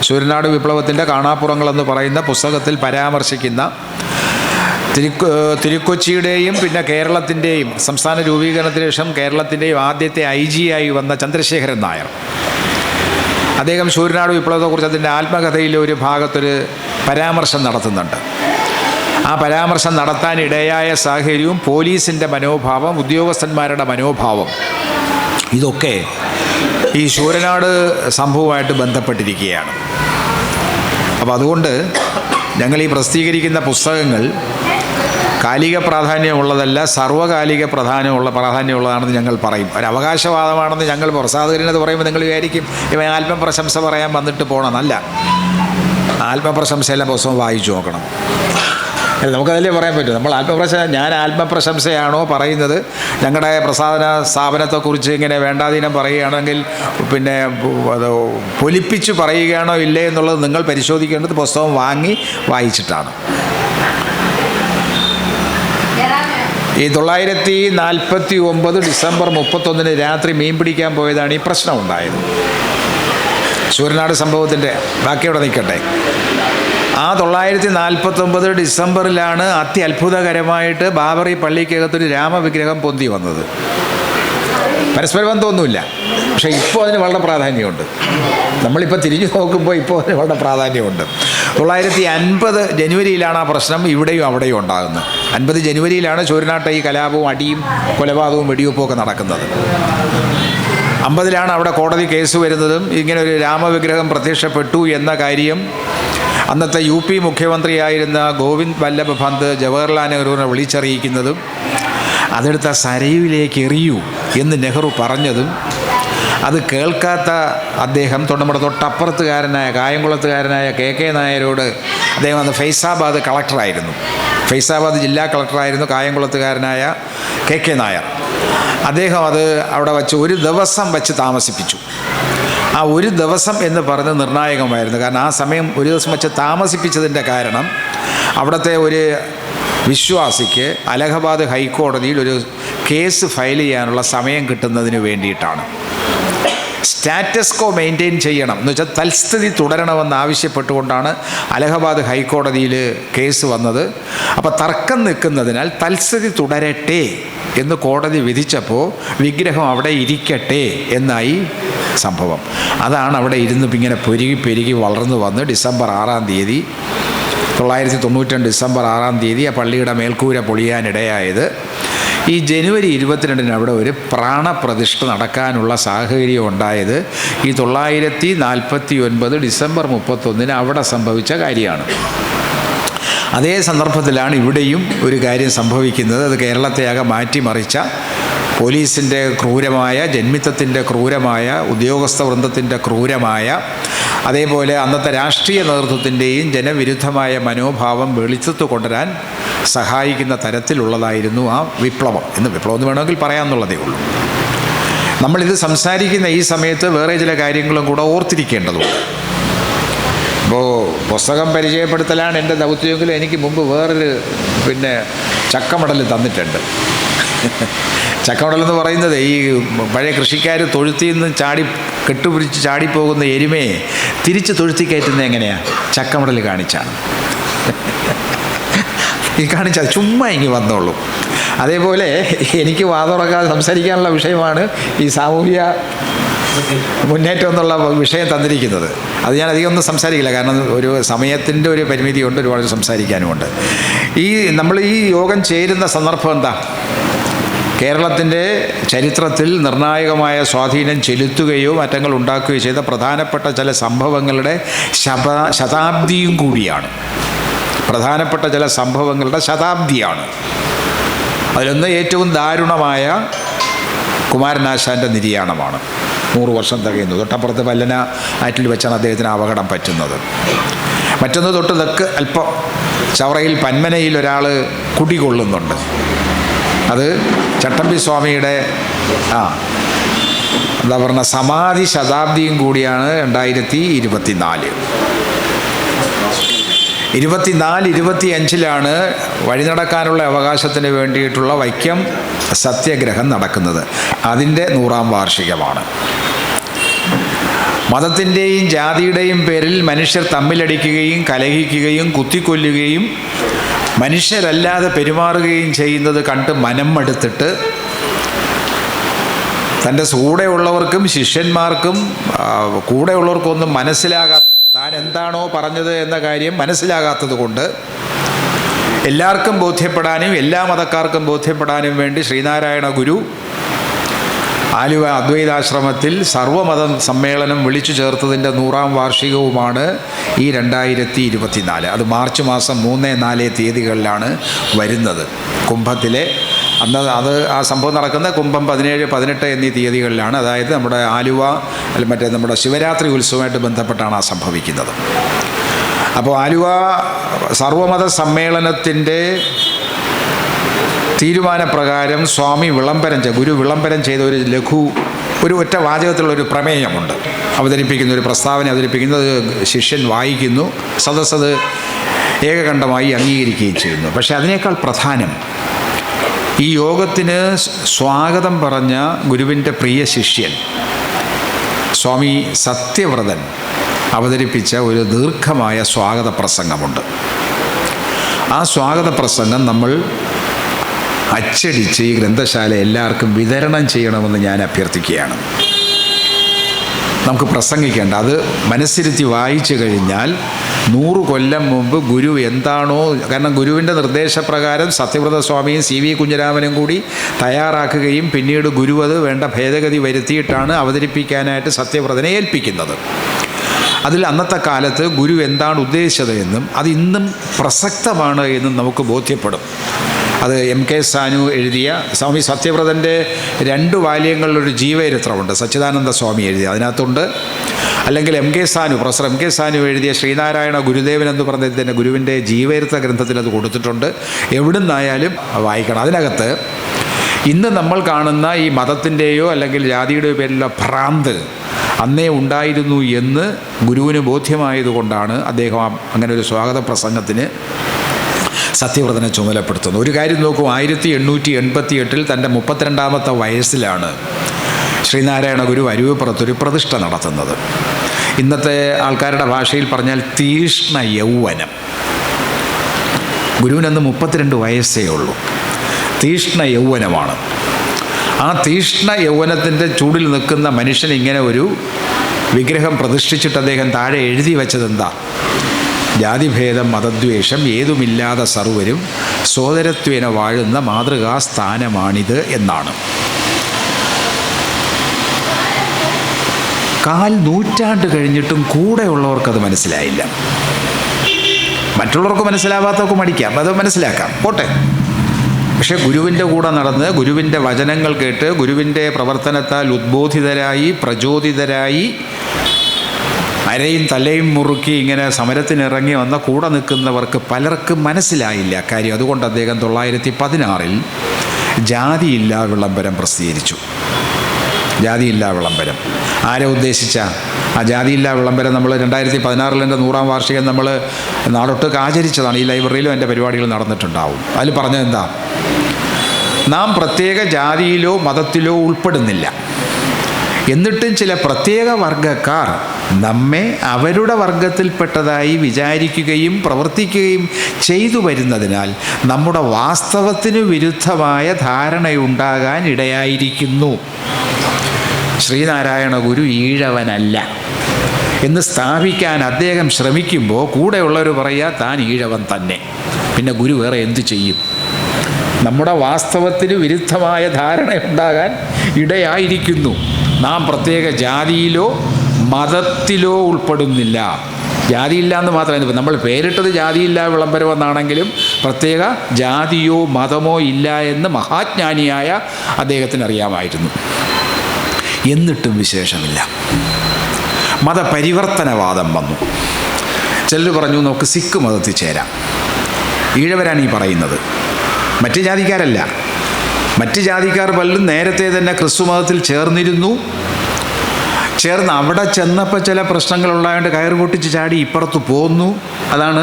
ശൂരനാട് വിപ്ലവത്തിൻ്റെ കാണാപ്പുറങ്ങളെന്ന് പറയുന്ന പുസ്തകത്തിൽ പരാമർശിക്കുന്ന തിരുക്കൊച്ചിയുടെയും പിന്നെ കേരളത്തിൻ്റെയും സംസ്ഥാന രൂപീകരണത്തിന് ശേഷം കേരളത്തിൻ്റെയും ആദ്യത്തെ IG ആയി വന്ന ചന്ദ്രശേഖരൻ നായർ, അദ്ദേഹം ശൂരനാട് വിപ്ലവത്തെക്കുറിച്ച് അതിൻ്റെ ആത്മകഥയിലെ ഒരു ഭാഗത്തൊരു പരാമർശം നടത്തുന്നുണ്ട്. ആ പരാമർശം നടത്താനിടയായ സാഹചര്യവും പോലീസിൻ്റെ മനോഭാവം, ഉദ്യോഗസ്ഥന്മാരുടെ മനോഭാവം, ഇതൊക്കെ ഈ ശൂരനാട് സംഭവമായിട്ട് ബന്ധപ്പെട്ടിരിക്കുകയാണ്. അപ്പോൾ അതുകൊണ്ട് ഞങ്ങൾ ഈ പ്രസിദ്ധീകരിക്കുന്ന പുസ്തകങ്ങൾ കാലിക പ്രാധാന്യമുള്ളതല്ല, സർവ്വകാലിക പ്രാധാന്യമുള്ളതാണെന്ന് ഞങ്ങൾ പറയും. ഒരു അവകാശവാദമാണെന്ന് ഞങ്ങൾ പ്രസാദകരനത് പറയുമ്പോൾ നിങ്ങൾ വിചാരിക്കും ഇവ ആത്മപ്രശംസ പറയാൻ വന്നിട്ട് പോകണമെന്നല്ല. ആത്മപ്രശംസയെല്ലാം പുസ്തകം വായിച്ചു നോക്കണം. നമുക്കതല്ലേ പറയാൻ പറ്റും. നമ്മൾ ഞാൻ ആത്മപ്രശംസയാണോ പറയുന്നത്, ഞങ്ങളുടെ പ്രസാദന സ്ഥാപനത്തെക്കുറിച്ച് ഇങ്ങനെ വേണ്ടാതീനം പറയുകയാണെങ്കിൽ പിന്നെ അത് പൊലിപ്പിച്ച് പറയുകയാണോ ഇല്ലേ എന്നുള്ളത് നിങ്ങൾ പരിശോധിക്കേണ്ടത് പുസ്തകം വായിച്ചിട്ടാണ്. ഈ 949 ഡിസംബർ 31 രാത്രി മീൻ പിടിക്കാൻ പോയതാണ് ഈ പ്രശ്നം ഉണ്ടായത്. ശൂരനാട് സംഭവത്തിൻ്റെ ബാക്കി അവിടെ നിൽക്കട്ടെ. ആ 949 ഡിസംബറിലാണ് അത്യത്ഭുതകരമായിട്ട് ബാബറി പള്ളിക്കകത്തൊരു രാമവിഗ്രഹം പൊന്തി വന്നത്. പരസ്പര ബന്ധമൊന്നുമില്ല, പക്ഷേ ഇപ്പോൾ അതിന് വളരെ പ്രാധാന്യമുണ്ട്. നമ്മളിപ്പോൾ തിരിഞ്ഞു നോക്കുമ്പോൾ ഇപ്പോൾ അതിന് വളരെ പ്രാധാന്യമുണ്ട്. 950 ജനുവരിയിലാണ് ആ പ്രശ്നം ഇവിടെയും അവിടെയും ഉണ്ടാകുന്നത്. 50 ജനുവരിയിലാണ് ശൂരനാട്ടെ ഈ കലാപവും അടിയും കൊലപാതകവും വെടിവെപ്പുമൊക്കെ നടക്കുന്നത്. 50 അവിടെ കോടതി കേസ് വരുന്നതും ഇങ്ങനെ ഒരു രാമവിഗ്രഹം പ്രത്യക്ഷപ്പെട്ടു എന്ന കാര്യം അന്നത്തെ UP മുഖ്യമന്ത്രിയായിരുന്ന ഗോവിന്ദ് വല്ലഭ് പന്ത് ജവഹർലാൽ നെഹ്റുവിനെ വിളിച്ചറിയിക്കുന്നതും അതെടുത്ത സരയുവിലേക്ക് എറിയൂ എന്ന് നെഹ്റു പറഞ്ഞതും അത് കേൾക്കാത്ത അദ്ദേഹം നമ്മുടെ തൊട്ടപ്പുറത്തുകാരനായ കായംകുളത്തുകാരനായ KK നായരോട്, അദ്ദേഹം അന്ന് ഫൈസാബാദ് കളക്ടറായിരുന്നു, ഫൈസാബാദ് ജില്ലാ കളക്ടറായിരുന്നു കായംകുളത്തുകാരനായ KK നായർ. അദ്ദേഹം അത് അവിടെ വച്ച് ഒരു ദിവസം വച്ച് താമസിപ്പിച്ചു. ആ ഒരു ദിവസം എന്ന് പറഞ്ഞത് നിർണായകമായിരുന്നു. കാരണം ആ സമയം ഒരു ദിവസം വെച്ച് താമസിപ്പിച്ചതിൻ്റെ കാരണം അവിടുത്തെ ഒരു വിശ്വാസിക്ക് അലഹബാദ് ഹൈക്കോടതിയിൽ ഒരു കേസ് ഫയൽ ചെയ്യാനുള്ള സമയം കിട്ടുന്നതിന് വേണ്ടിയിട്ടാണ്. സ്റ്റാറ്റസ് കോ മെയിൻറ്റെയിൻ ചെയ്യണം എന്ന് വെച്ചാൽ തൽസ്ഥിതി തുടരണമെന്ന് ആവശ്യപ്പെട്ടുകൊണ്ടാണ് അലഹബാദ് ഹൈക്കോടതിയിൽ കേസ് വന്നത്. അപ്പോൾ തർക്കം നിൽക്കുന്നതിനാൽ തൽസ്ഥിതി തുടരട്ടെ എന്ന് കോടതി വിധിച്ചപ്പോൾ വിഗ്രഹം അവിടെ ഇരിക്കട്ടെ എന്നായി സംഭവം. അതാണ് അവിടെ ഇരുന്ന് ഇങ്ങനെ പെരുകി വളർന്നു വന്ന് ഡിസംബർ 6-ാം തീയതി 992 ഡിസംബർ 6-ാം തീയതി ആ പള്ളിയുടെ മേൽക്കൂര പൊളിയാനിടയായത്. ഈ ജനുവരി 22 അവിടെ ഒരു പ്രാണപ്രതിഷ്ഠ നടക്കാനുള്ള സാഹചര്യം ഉണ്ടായത് ഈ 949 ഡിസംബർ 31 അവിടെ സംഭവിച്ച കാര്യമാണ്. അതേ സന്ദർഭത്തിലാണ് ഇവിടെയും ഒരു കാര്യം സംഭവിക്കുന്നത്. അത് കേരളത്തെയാകെ മാറ്റിമറിച്ച പോലീസിൻ്റെ ക്രൂരമായ, ജന്മിത്തത്തിൻ്റെ ക്രൂരമായ, ഉദ്യോഗസ്ഥ വൃന്ദത്തിൻ്റെ ക്രൂരമായ, അതേപോലെ അന്നത്തെ രാഷ്ട്രീയ നേതൃത്വത്തിൻ്റെയും ജനവിരുദ്ധമായ മനോഭാവം വെളിച്ചത്ത് കൊണ്ടുവരാൻ സഹായിക്കുന്ന തരത്തിലുള്ളതായിരുന്നു ആ വിപ്ലവം. വിപ്ലവം എന്ന് വേണമെങ്കിൽ പറയാമെന്നുള്ളതേ ഉള്ളൂ. നമ്മളിത് സംസാരിക്കുന്ന ഈ സമയത്ത് വേറെ ചില കാര്യങ്ങളും കൂടെ ഓർത്തിരിക്കേണ്ടതുണ്ട്. ഇപ്പോൾ പുസ്തകം പരിചയപ്പെടുത്തലാണ് എൻ്റെ ദൗത്യമെങ്കിലും എനിക്ക് മുമ്പ് വേറൊരു ചക്കമടൽ തന്നിട്ടുണ്ട്. ചക്കമടലെന്ന് പറയുന്നത് ഈ പഴയ കൃഷിക്കാർ തൊഴുത്തിൽ നിന്ന് കെട്ടുപിടിച്ച് ചാടിപ്പോകുന്ന എരുമയെ തിരിച്ച് തൊഴുത്തി കയറ്റുന്നത് എങ്ങനെയാണ്? ചക്കമടൽ കാണിച്ചാണ്. ഈ കാണിച്ചാൽ ചുമ്മാ ഇങ്ങ് വന്നോളൂ. അതേപോലെ എനിക്ക് വാതുറക്കാതെ സംസാരിക്കാനുള്ള വിഷയമാണ് ഈ സാമൂഹ്യ മുന്നേറ്റം എന്നുള്ള വിഷയം തന്നിരിക്കുന്നത്. അത് ഞാൻ അധികം ഒന്നും സംസാരിക്കില്ല, കാരണം ഒരു സമയത്തിൻ്റെ ഒരു പരിമിതിയുണ്ട്, ഒരുപാട് സംസാരിക്കാനുമുണ്ട്. നമ്മൾ ഈ യോഗം ചേരുന്ന സന്ദർഭം എന്താ? കേരളത്തിൻ്റെ ചരിത്രത്തിൽ നിർണായകമായ സ്വാധീനം ചെലുത്തുകയോ മാറ്റങ്ങൾ ഉണ്ടാക്കുകയോ ചെയ്ത പ്രധാനപ്പെട്ട ചില സംഭവങ്ങളുടെ ശതാബ്ദിയും കൂടിയാണ്. പ്രധാനപ്പെട്ട ചില സംഭവങ്ങളുടെ ശതാബ്ദിയാണ്. അതിലൊന്ന് ഏറ്റവും ദാരുണമായ കുമാരനാശാൻ്റെ നിര്യാണമാണ്. 100 വർഷം തികയുന്നു. തൊട്ടപ്പുറത്ത് പല്ലന ആറ്റിൽ വെച്ചാണ് അദ്ദേഹത്തിന് അപകടം പറ്റുന്നത്. മറ്റൊന്ന് തൊട്ട് തെക്ക് അല്പം ചവറയിൽ പന്മനയിൽ ഒരാൾ കുടികൊള്ളുന്നുണ്ട്. അത് ചട്ടമ്പി സ്വാമിയുടെ സമാധി ശതാബ്ദിയും കൂടിയാണ് 2024. 25-ലാണ് വഴിനടക്കാനുള്ള അവകാശത്തിന് വേണ്ടിയിട്ടുള്ള വൈക്കം സത്യാഗ്രഹം നടക്കുന്നത്. അതിൻ്റെ 100-ാം വാർഷികമാണ്. മതത്തിൻ്റെയും ജാതിയുടെയും പേരിൽ മനുഷ്യർ തമ്മിലടിക്കുകയും കലഹിക്കുകയും കുത്തിക്കൊല്ലുകയും മനുഷ്യരല്ലാതെ പെരുമാറുകയും ചെയ്യുന്നത് കണ്ട് മനം മടുത്തിട്ട് തൻ്റെ കൂടെയുള്ളവർക്കും ശിഷ്യന്മാർക്കും കൂടെയുള്ളവർക്കൊന്നും താൻ എന്താണോ പറഞ്ഞത് എന്ന കാര്യം മനസ്സിലാകാത്തത് കൊണ്ട് എല്ലാവർക്കും ബോധ്യപ്പെടാനും എല്ലാ മതക്കാർക്കും ബോധ്യപ്പെടാനും വേണ്ടി ശ്രീനാരായണ ഗുരു ആലുവ അദ്വൈതാശ്രമത്തിൽ സർവമത സമ്മേളനം വിളിച്ചു ചേർത്തതിൻ്റെ 100ാം വാർഷികവുമാണ് ഈ 2024. അത് മാർച്ച് മാസം 3, 4 തീയതികളിലാണ് വരുന്നത്. കുംഭത്തിലെ ആ സംഭവം നടക്കുന്ന കുംഭം 17, 18 എന്നീ തീയതികളിലാണ്. അതായത് നമ്മുടെ ആലുവ നമ്മുടെ ശിവരാത്രി ഉത്സവമായിട്ട് ബന്ധപ്പെട്ടാണ് ആ സംഭവിക്കുന്നത്. അപ്പോൾ ആലുവ സർവമത സമ്മേളനത്തിൻ്റെ തീരുമാനപ്രകാരം ഗുരു വിളംബരം ചെയ്ത ഒരു ഒറ്റ വാചകത്തിലുള്ളൊരു പ്രമേയമുണ്ട്. ഒരു പ്രസ്താവന അവതരിപ്പിക്കുന്നത് ശിഷ്യൻ വായിക്കുന്നു, സദസ്സത് ഏകകണ്ഠമായി അംഗീകരിക്കുകയും ചെയ്യുന്നു. പക്ഷേ അതിനേക്കാൾ പ്രധാനം ഈ യോഗത്തിന് സ്വാഗതം പറഞ്ഞ ഗുരുവിൻ്റെ പ്രിയ ശിഷ്യൻ സ്വാമി സത്യവ്രതൻ അവതരിപ്പിച്ച ഒരു ദീർഘമായ സ്വാഗത പ്രസംഗമുണ്ട്. ആ സ്വാഗത പ്രസംഗം നമ്മൾ അച്ചടിച്ച് ഈ ഗ്രന്ഥശാല എല്ലാവർക്കും വിതരണം ചെയ്യണമെന്ന് ഞാൻ അഭ്യർത്ഥിക്കുകയാണ്. നമുക്ക് പ്രസംഗിക്കേണ്ട, അത് മനസ്സിരുത്തി വായിച്ചു കഴിഞ്ഞാൽ 100 കൊല്ലം മുമ്പ് ഗുരു എന്താണോ, കാരണം ഗുരുവിൻ്റെ നിർദ്ദേശപ്രകാരം സത്യവ്രത സ്വാമിയും CV കുഞ്ഞിരാമനും കൂടി തയ്യാറാക്കുകയും പിന്നീട് ഗുരു അത് വേണ്ട ഭേദഗതി വരുത്തിയിട്ടാണ് അവതരിപ്പിക്കാനായിട്ട് സത്യവ്രതനെ ഏൽപ്പിക്കുന്നത്. അതിൽ അന്നത്തെ കാലത്ത് ഗുരു എന്താണ് ഉദ്ദേശിച്ചത് എന്നും അത് ഇന്നും പ്രസക്തമാണ് എന്നും നമുക്ക് ബോധ്യപ്പെടും. അത് MK സാനു എഴുതിയ സ്വാമി സത്യവ്രതൻ്റെ 2 വാല്യങ്ങളിലൊരു ജീവചരിത്രമുണ്ട്, സച്ചിദാനന്ദ സ്വാമി എഴുതിയ, അതിനകത്തുണ്ട്. അല്ലെങ്കിൽ പ്രൊഫസർ MK സാനു എഴുതിയ ശ്രീനാരായണ ഗുരുദേവൻ എന്ന് പറഞ്ഞതിൻ്റെ ഗുരുവിൻ്റെ ജീവചരിത്ര ഗ്രന്ഥത്തിൽ അത് കൊടുത്തിട്ടുണ്ട്. എവിടുന്നായാലും വായിക്കണം. അതിനകത്ത് ഇന്ന് നമ്മൾ കാണുന്ന ഈ മതത്തിൻ്റെയോ അല്ലെങ്കിൽ ജാതിയുടെയോ പേരിലുള്ള ഭ്രാന്ത് അന്നേ ഉണ്ടായിരുന്നു എന്ന് ഗുരുവിന് ബോധ്യമായതുകൊണ്ടാണ് അദ്ദേഹം അങ്ങനെ ഒരു സ്വാഗത പ്രസംഗത്തിന് സത്യവ്രതനെ ചുമതലപ്പെടുത്തുന്നു. ഒരു കാര്യം നോക്കൂ, 1888 തൻ്റെ 32ാമത്തെ വയസ്സിലാണ് ശ്രീനാരായണ ഗുരു അരുവിപ്പുറത്തൊരു പ്രതിഷ്ഠ നടത്തുന്നത്. ഇന്നത്തെ ആൾക്കാരുടെ ഭാഷയിൽ പറഞ്ഞാൽ തീഷ്ണ യൗവനം. ഗുരുവിനന്ന് 32 വയസ്സേ ഉള്ളൂ. തീഷ്ണ യൗവനമാണ്. ആ തീഷ്ണ യൗവനത്തിൻ്റെ ചൂടിൽ നിൽക്കുന്ന മനുഷ്യൻ ഇങ്ങനെ ഒരു വിഗ്രഹം പ്രതിഷ്ഠിച്ചിട്ട് അദ്ദേഹം താഴെ എഴുതി വെച്ചതെന്താ? ജാതിഭേദം മതദ്വേഷം ഏതുമില്ലാതെ സർവരും സോദരത്വേന വാഴുന്ന മാതൃകാ സ്ഥാനമാണിത് എന്നാണ്. 4 നൂറ്റാണ്ട് കഴിഞ്ഞിട്ടും കൂടെയുള്ളവർക്കത് മനസ്സിലായില്ല. മറ്റുള്ളവർക്ക് മനസ്സിലാവാത്തവർക്ക് മടിക്കാം, അത് മനസ്സിലാക്കാം, പോട്ടെ. പക്ഷേ ഗുരുവിൻ്റെ കൂടെ നടന്ന് ഗുരുവിൻ്റെ വചനങ്ങൾ കേട്ട് ഗുരുവിൻ്റെ പ്രവർത്തനത്താൽ ഉദ്ബോധിതരായി പ്രചോദിതരായി അരയും തലയും മുറുക്കി ഇങ്ങനെ സമരത്തിനിറങ്ങി വന്ന കൂടെ നിൽക്കുന്നവർക്ക് പലർക്കും മനസ്സിലായില്ല കാര്യം. അതുകൊണ്ട് അദ്ദേഹം 1916 ജാതിയില്ലാ വിളംബരം പ്രസിദ്ധീകരിച്ചു. ജാതിയില്ലാ വിളംബരം ആരെ ഉദ്ദേശിച്ച? ആ ജാതിയില്ലാ വിളംബരം നമ്മൾ 2016 100ാം വാർഷികം നമ്മൾ നാടൊട്ടുക്ക് ആചരിച്ചതാണ്. ഈ ലൈബ്രറിയിലും എൻ്റെ പരിപാടികൾ നടന്നിട്ടുണ്ടാവും. അതിൽ പറഞ്ഞത് എന്താ? നാം പ്രത്യേക ജാതിയിലോ മതത്തിലോ ഉൾപ്പെടുന്നില്ല, എന്നിട്ടും ചില പ്രത്യേക വർഗക്കാർ നമ്മെ അവരുടെ വർഗത്തിൽപ്പെട്ടതായി വിചാരിക്കുകയും പ്രവർത്തിക്കുകയും ചെയ്തു വരുന്നതിനാൽ നമ്മുടെ വാസ്തവത്തിന് വിരുദ്ധമായ ധാരണയുണ്ടാകാൻ ഇടയായിരിക്കുന്നു. ശ്രീനാരായണ ഗുരു ഈഴവനല്ല എന്ന് സ്ഥാപിക്കാൻ അദ്ദേഹം ശ്രമിക്കുമ്പോൾ കൂടെയുള്ളവർ പറയുക താൻ ഈഴവൻ തന്നെ. പിന്നെ ഗുരു വേറെ എന്തു ചെയ്യും? നമ്മുടെ വാസ്തവത്തിന് വിരുദ്ധമായ ധാരണയുണ്ടാകാൻ ഇടയായിരിക്കുന്നു. നാം പ്രത്യേക ജാതിയിലോ മതത്തിലോ ഉൾപ്പെടുന്നില്ല. ജാതിയില്ല എന്ന് മാത്രമല്ല, നമ്മൾ പേരിട്ടത് ജാതിയില്ല വിളംബരം എന്നാണെങ്കിലും പ്രത്യേക ജാതിയോ മതമോ ഇല്ല എന്ന് മഹാജ്ഞാനിയായ അദ്ദേഹത്തിന് അറിയാമായിരുന്നു. എന്നിട്ടും വിശേഷമില്ല. മതപരിവർത്തനവാദം വന്നു. ചിലർ പറഞ്ഞു നമുക്ക് സിഖ് മതത്തിൽ ചേരാം. ഈഴവരാണ് ഈ പറയുന്നത്, മറ്റ് ജാതിക്കാരല്ല. മറ്റ് ജാതിക്കാർ പലരും നേരത്തെ തന്നെ ക്രിസ്തു മതത്തിൽ ചേർന്നിരുന്നു. ചേർന്ന് അവിടെ ചെന്നപ്പോൾ ചില പ്രശ്നങ്ങളുണ്ടായതുകൊണ്ട് കയറ് പൊട്ടിച്ച് ചാടി ഇപ്പുറത്ത് പോന്നു. അതാണ്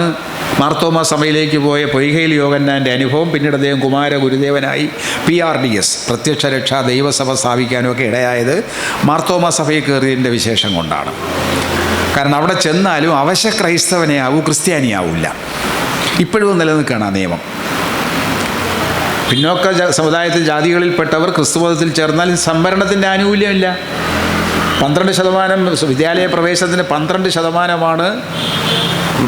മാർത്തോമാ സഭയിലേക്ക് പോയ പൊയ്കയിൽ യോഹന്നാൻ്റെ അനുഭവം. പിന്നീട് അദ്ദേഹം കുമാര ഗുരുദേവനായി PRDS പ്രത്യക്ഷ രക്ഷാ ദൈവസഭ സ്ഥാപിക്കാനുമൊക്കെ ഇടയായത് മാർത്തോമാ സഭയിൽ കയറിയതിൻ്റെ വിശേഷം കൊണ്ടാണ്. കാരണം അവിടെ ചെന്നാലും അവശ്യ ക്രൈസ്തവനെ ആവൂ, ക്രിസ്ത്യാനിയാവില്ല. ഇപ്പോഴും നിലനിൽക്കുകയാണ് ആ നിയമം. പിന്നോക്ക സമുദായത്തിൽ ജാതികളിൽപ്പെട്ടവർ ക്രിസ്തുമതത്തിൽ ചേർന്നാൽ സംവരണത്തിൻ്റെ ആനുകൂല്യമില്ല. 12% വിദ്യാലയ പ്രവേശനത്തിന് 12%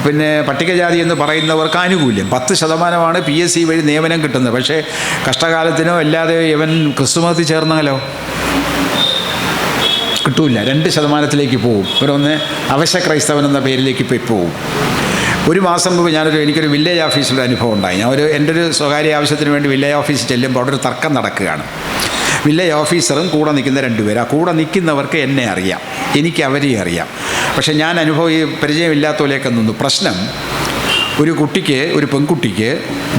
പിന്നെ പട്ടികജാതി എന്ന് പറയുന്നവർക്ക് ആനുകൂല്യം. 10% PSC വഴി നിയമനം കിട്ടുന്നത്. പക്ഷേ കഷ്ടകാലത്തിനോ അല്ലാതെ ഇവൻ ക്രിസ്തുമതത്തിൽ ചേർന്നാലോ കിട്ടൂല. 2% പോകും. ഇവരൊന്ന് അവശ്യ ക്രൈസ്തവൻ എന്ന പേരിലേക്ക് പോകും. ഒരു മാസം മുമ്പ് എനിക്കൊരു വില്ലേജ് ഓഫീസിലൊരു അനുഭവം ഉണ്ടായി. എൻ്റെ ഒരു സ്വകാര്യ ആവശ്യത്തിന് വേണ്ടി വില്ലേജ് ഓഫീസിൽ ചെല്ലുമ്പോൾ അവിടെ ഒരു തർക്കം നടക്കുകയാണ്. വില്ലേജ് ഓഫീസറും കൂടെ നിൽക്കുന്ന 2 പേര്. ആ കൂടെ നിൽക്കുന്നവർക്ക് എന്നെ അറിയാം, എനിക്ക് അവരെയും അറിയാം. പക്ഷേ ഞാൻ പരിചയമില്ലാത്ത പോലെയൊക്കെ നിന്നു. പ്രശ്നം, ഒരു പെൺകുട്ടിക്ക്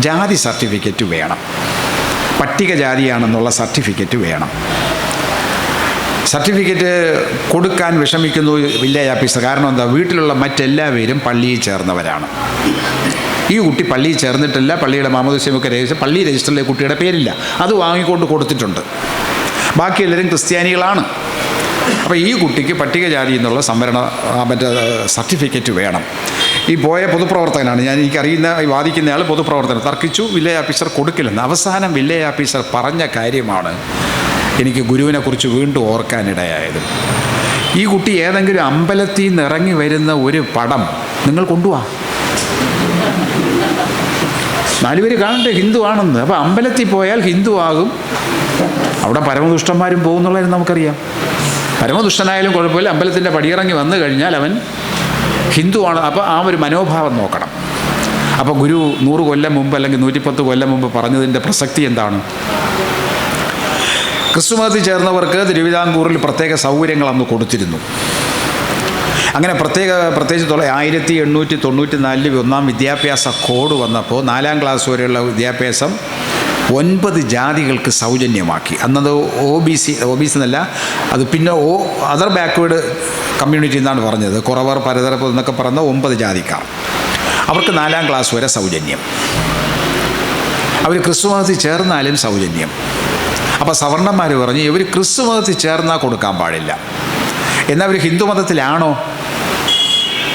ജാതി സർട്ടിഫിക്കറ്റ് വേണം, പട്ടികജാതിയാണെന്നുള്ള സർട്ടിഫിക്കറ്റ് വേണം. സർട്ടിഫിക്കറ്റ് കൊടുക്കാൻ വിഷമിക്കുന്നു വില്ലേജ് ഓഫീസർ. കാരണം എന്താ? വീട്ടിലുള്ള മറ്റെല്ലാവരും പള്ളിയിൽ ചേർന്നവരാണ്. ഈ കുട്ടി പള്ളിയിൽ ചേർന്നിട്ടില്ല. പള്ളിയുടെ മാമോദീസയൊക്കെ രജിസ്റ്റർ, പള്ളി രജിസ്റ്ററിലെ കുട്ടിയുടെ പേരില്ല. അത് വാങ്ങിക്കൊണ്ട് കൊടുത്തിട്ടുണ്ട്. ബാക്കി എല്ലാവരും ക്രിസ്ത്യാനികളാണ്. അപ്പോൾ ഈ കുട്ടിക്ക് പട്ടികജാതി എന്നുള്ള മറ്റേ സർട്ടിഫിക്കറ്റ് വേണം. ഈ പോയ പൊതുപ്രവർത്തകനാണ് ഞാൻ, എനിക്കറിയുന്ന വാദിക്കുന്നയാൾ പൊതുപ്രവർത്തകൻ. തർക്കിച്ചു, വില്ലേജ് ഓഫീസർ കൊടുക്കില്ലെന്ന്. അവസാനം വില്ലേജ് ഓഫീസർ പറഞ്ഞ കാര്യമാണ് എനിക്ക് ഗുരുവിനെക്കുറിച്ച് വീണ്ടും ഓർക്കാനിടയായത്. ഈ കുട്ടി ഏതെങ്കിലും അമ്പലത്തിൽ നിന്ന് ഇറങ്ങി വരുന്ന ഒരു പടം നിങ്ങൾ കൊണ്ടുപോവാ, 4 പേര് കാണട്ടെ ഹിന്ദു ആണെന്ന്. അപ്പോൾ അമ്പലത്തിൽ പോയാൽ ഹിന്ദു ആകും, അവിടെ പരമദുഷ്ടന്മാരും പോകുന്നുള്ളതിന് നമുക്കറിയാം. പരമദുഷ്ടനായാലും കുഴപ്പമില്ല, അമ്പലത്തിൻ്റെ പടിയിറങ്ങി വന്നു കഴിഞ്ഞാൽ അവൻ ഹിന്ദുവാണ്. അപ്പോൾ ആ ഒരു മനോഭാവം നോക്കണം. അപ്പോൾ ഗുരു 100 കൊല്ലം മുമ്പ് അല്ലെങ്കിൽ 110 കൊല്ലം മുമ്പ് പറഞ്ഞതിൻ്റെ പ്രസക്തി എന്താണ്? ക്രിസ്തുമതത്തിൽ ചേർന്നവർക്ക് തിരുവിതാംകൂറിൽ പ്രത്യേക സൗകര്യങ്ങൾ അന്ന് കൊടുത്തിരുന്നു. അങ്ങനെ പ്രത്യേകിച്ച് 1894 1-ാം വിദ്യാഭ്യാസ കോഡ് വന്നപ്പോൾ 4-ാം ക്ലാസ് വരെയുള്ള വിദ്യാഭ്യാസം 9 ജാതികൾക്ക് സൗജന്യമാക്കി. അന്നത് OBC എന്നല്ല, അത് പിന്നെ അതർ ബാക്ക്വേഡ് കമ്മ്യൂണിറ്റി എന്നാണ് പറഞ്ഞത്. കുറവർ, പരതരപ്പ് എന്നൊക്കെ പറഞ്ഞ 9 ജാതിക്കാർ. അവർക്ക് 4-ാം ക്ലാസ് വരെ സൗജന്യം. അവർ ക്രിസ്തുമതത്തിൽ ചേർന്നാലും സൗജന്യം. അപ്പോൾ സവർണന്മാർ പറഞ്ഞു ഇവർ ക്രിസ്തുമതത്തിൽ ചേർന്നാൽ കൊടുക്കാൻ പാടില്ല. എന്നാൽ അവർ ഹിന്ദുമതത്തിലാണോ?